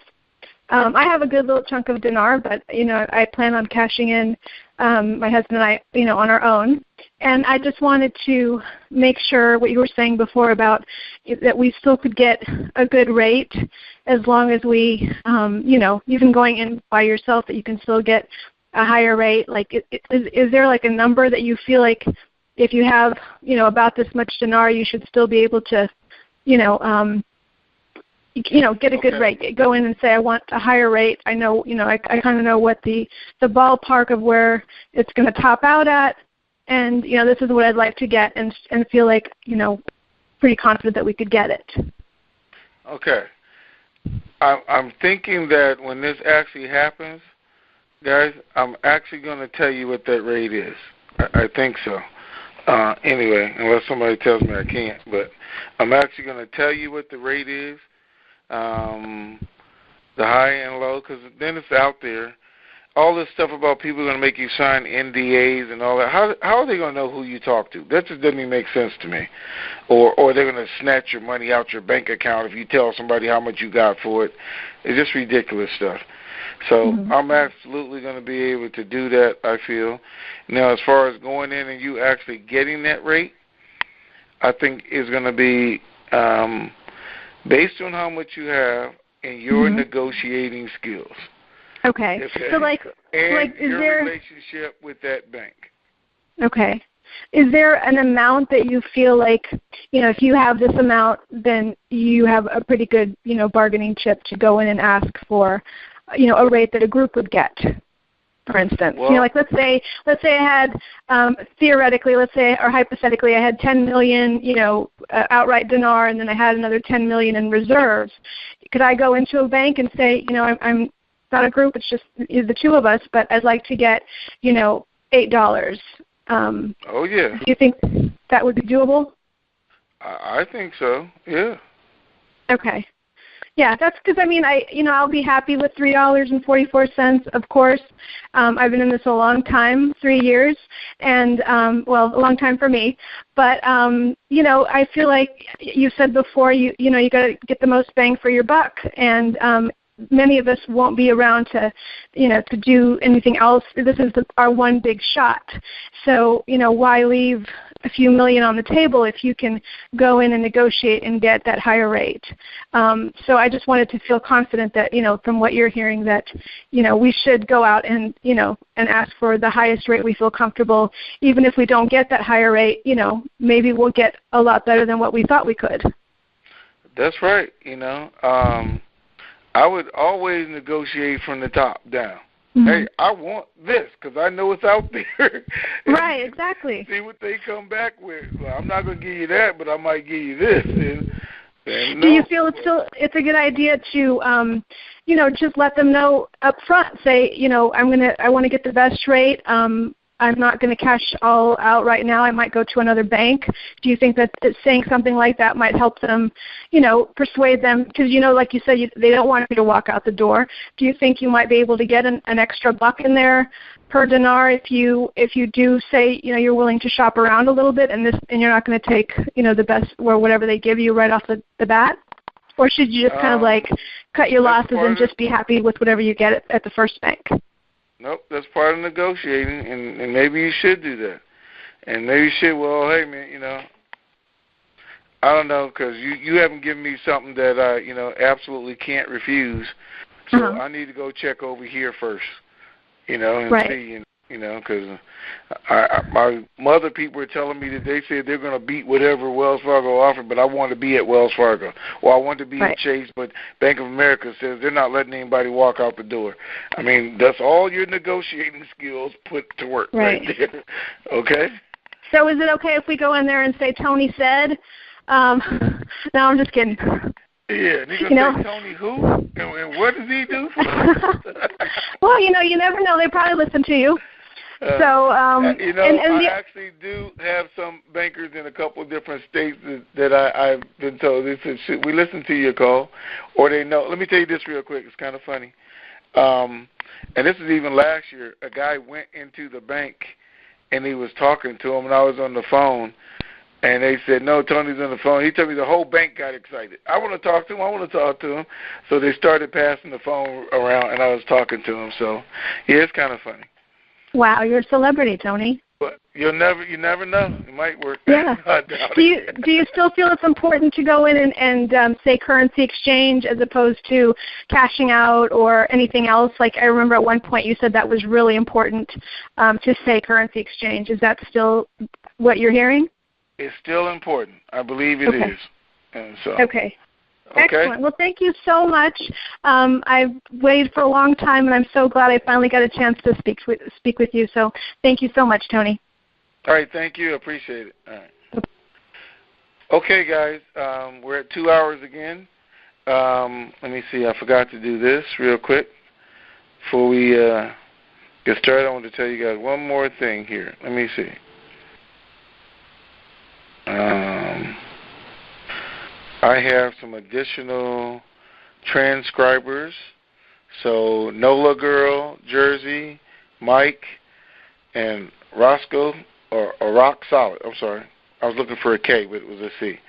I have a good little chunk of dinar, but, I plan on cashing in, my husband and I, on our own. And I just wanted to make sure what you were saying before about that we still could get a good rate as long as we, even going in by yourself, that you can still get a higher rate. Like, is there like a number that you feel like if you have, about this much dinar, you should still be able to, get a good rate. Go in and say, I want a higher rate. I know, I kind of know what the ballpark of where it's going to top out at. And, this is what I'd like to get and feel like, pretty confident that we could get it. Okay. I'm thinking that when this actually happens, guys, I'm actually going to tell you what that rate is. I think so. Anyway, unless somebody tells me I can't. But I'm actually going to tell you what the rate is, the high and low, because then it's out there. All this stuff about people going to make you sign NDAs and all that. How are they going to know who you talk to? That just doesn't even make sense to me. Or they're going to snatch your money out your bank account if you tell somebody how much you got for it. It's just ridiculous stuff. So I'm absolutely going to be able to do that, I feel. Now, as far as going in and you actually getting that rate, I think is going to be based on how much you have and your negotiating skills. Okay. So, is your there relationship with that bank? Okay. Is there an amount that you feel like, if you have this amount, then you have a pretty good, bargaining chip to go in and ask for, a rate that a group would get, for instance? Well, let's say I had, theoretically, or hypothetically, I had 10 million, outright dinar, and then I had another 10 million in reserves. Could I go into a bank and say, I'm not a group, it's just the two of us, but I'd like to get, $8. Oh, yeah. Do you think that would be doable? I think so, yeah. Okay. Yeah, that's because, I'll be happy with $3.44, of course. I've been in this a long time, 3 years, and, a long time for me. But, I feel like you said before, you got to get the most bang for your buck. And many of us won't be around to, to do anything else. This is our one big shot. So, why leave a few million on the table if you can go in and negotiate and get that higher rate? So I just wanted to feel confident that, from what you're hearing, that, we should go out and, and ask for the highest rate we feel comfortable. Even if we don't get that higher rate, maybe we'll get a lot better than what we thought we could. That's right. I would always negotiate from the top down. Mm-hmm. Hey, I want this because I know it's out there. Right, exactly. See what they come back with. Well, I'm not going to give you that, but I might give you this. And do you feel it's a good idea to, just let them know up front? Say, I want to get the best rate. I'm not going to cash all out right now. I might go to another bank. Do you think that saying something like that might help them, persuade them? Because, like you said, they don't want you to walk out the door. Do you think you might be able to get an extra buck in there per dinar if you do say, you're willing to shop around a little bit and you're not going to take, the best or whatever they give you right off the bat? Or should you just kind of cut your losses and just be happy with whatever you get at the first bank? Nope, that's part of negotiating, and maybe you should do that. And maybe you should, well, hey, man, I don't know, because you haven't given me something that I, absolutely can't refuse. So I need to go check over here first, and see, because my mother people were telling me that they said they're going to beat whatever Wells Fargo offered, but I want to be at Wells Fargo. Or I want to be at Chase, but Bank of America says they're not letting anybody walk out the door. I mean, that's all your negotiating skills put to work right there. Okay? So is it okay if we go in there and say, Tony said? No, I'm just kidding. Yeah, and he's going to say, Tony who? And what does he do? Well, you never know. They probably listen to you. I actually do have some bankers in a couple of different states that I've been told. They said, we listen to your call, or they know. Let me tell you this real quick. It's kind of funny. And this is even last year. A guy went into the bank, and he was talking to him, and I was on the phone. And they said, no, Tony's on the phone. He told me the whole bank got excited. I want to talk to him. So they started passing the phone around, and I was talking to him. So, yeah, it's kind of funny. Wow, you're a celebrity, Tony. But you never know. It might work. Yeah. Do you still feel it's important to go in and say currency exchange as opposed to cashing out or anything else? Like I remember at one point you said that was really important to say currency exchange. Is that still what you're hearing? It's still important. I believe it is. And so. Okay. Excellent. Well, thank you so much. I've waited for a long time, and I'm so glad I finally got a chance to speak with you. So thank you so much, Tony. All right. Thank you. Appreciate it. All right. Okay, guys. We're at 2 hours again. Let me see. I forgot to do this real quick. Before we get started, I want to tell you guys one more thing here. Let me see. I have some additional transcribers. So Nola Girl, Jersey, Mike, and Roscoe, or Rock Solid. I'm sorry. I was looking for a K, but it was a C.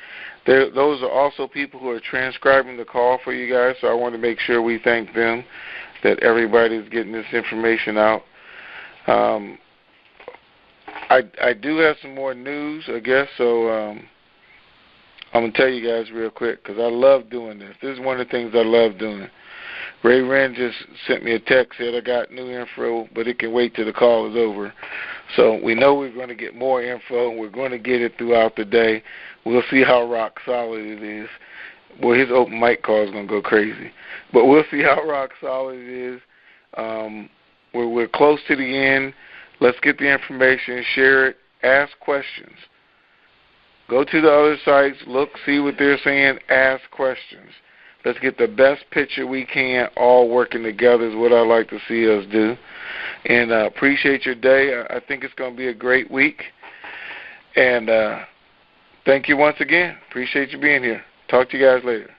Those are also people who are transcribing the call for you guys, so I want to make sure we thank them, that everybody's getting this information out. I do have some more news, I guess, so I'm going to tell you guys real quick because I love doing this. This is one of the things I love doing. Ray Wren just sent me a text, said I got new info, but it can wait till the call is over. So we know we're going to get more info, and we're going to get it throughout the day. We'll see how rock solid it is. Well, his open mic call is going to go crazy. But we'll see how rock solid it is. We're close to the end. Let's get the information, share it, ask questions. Go to the other sites, look, see what they're saying, ask questions. Let's get the best picture we can, all working together is what I like to see us do. And appreciate your day. I think it's going to be a great week. And thank you once again. Appreciate you being here. Talk to you guys later.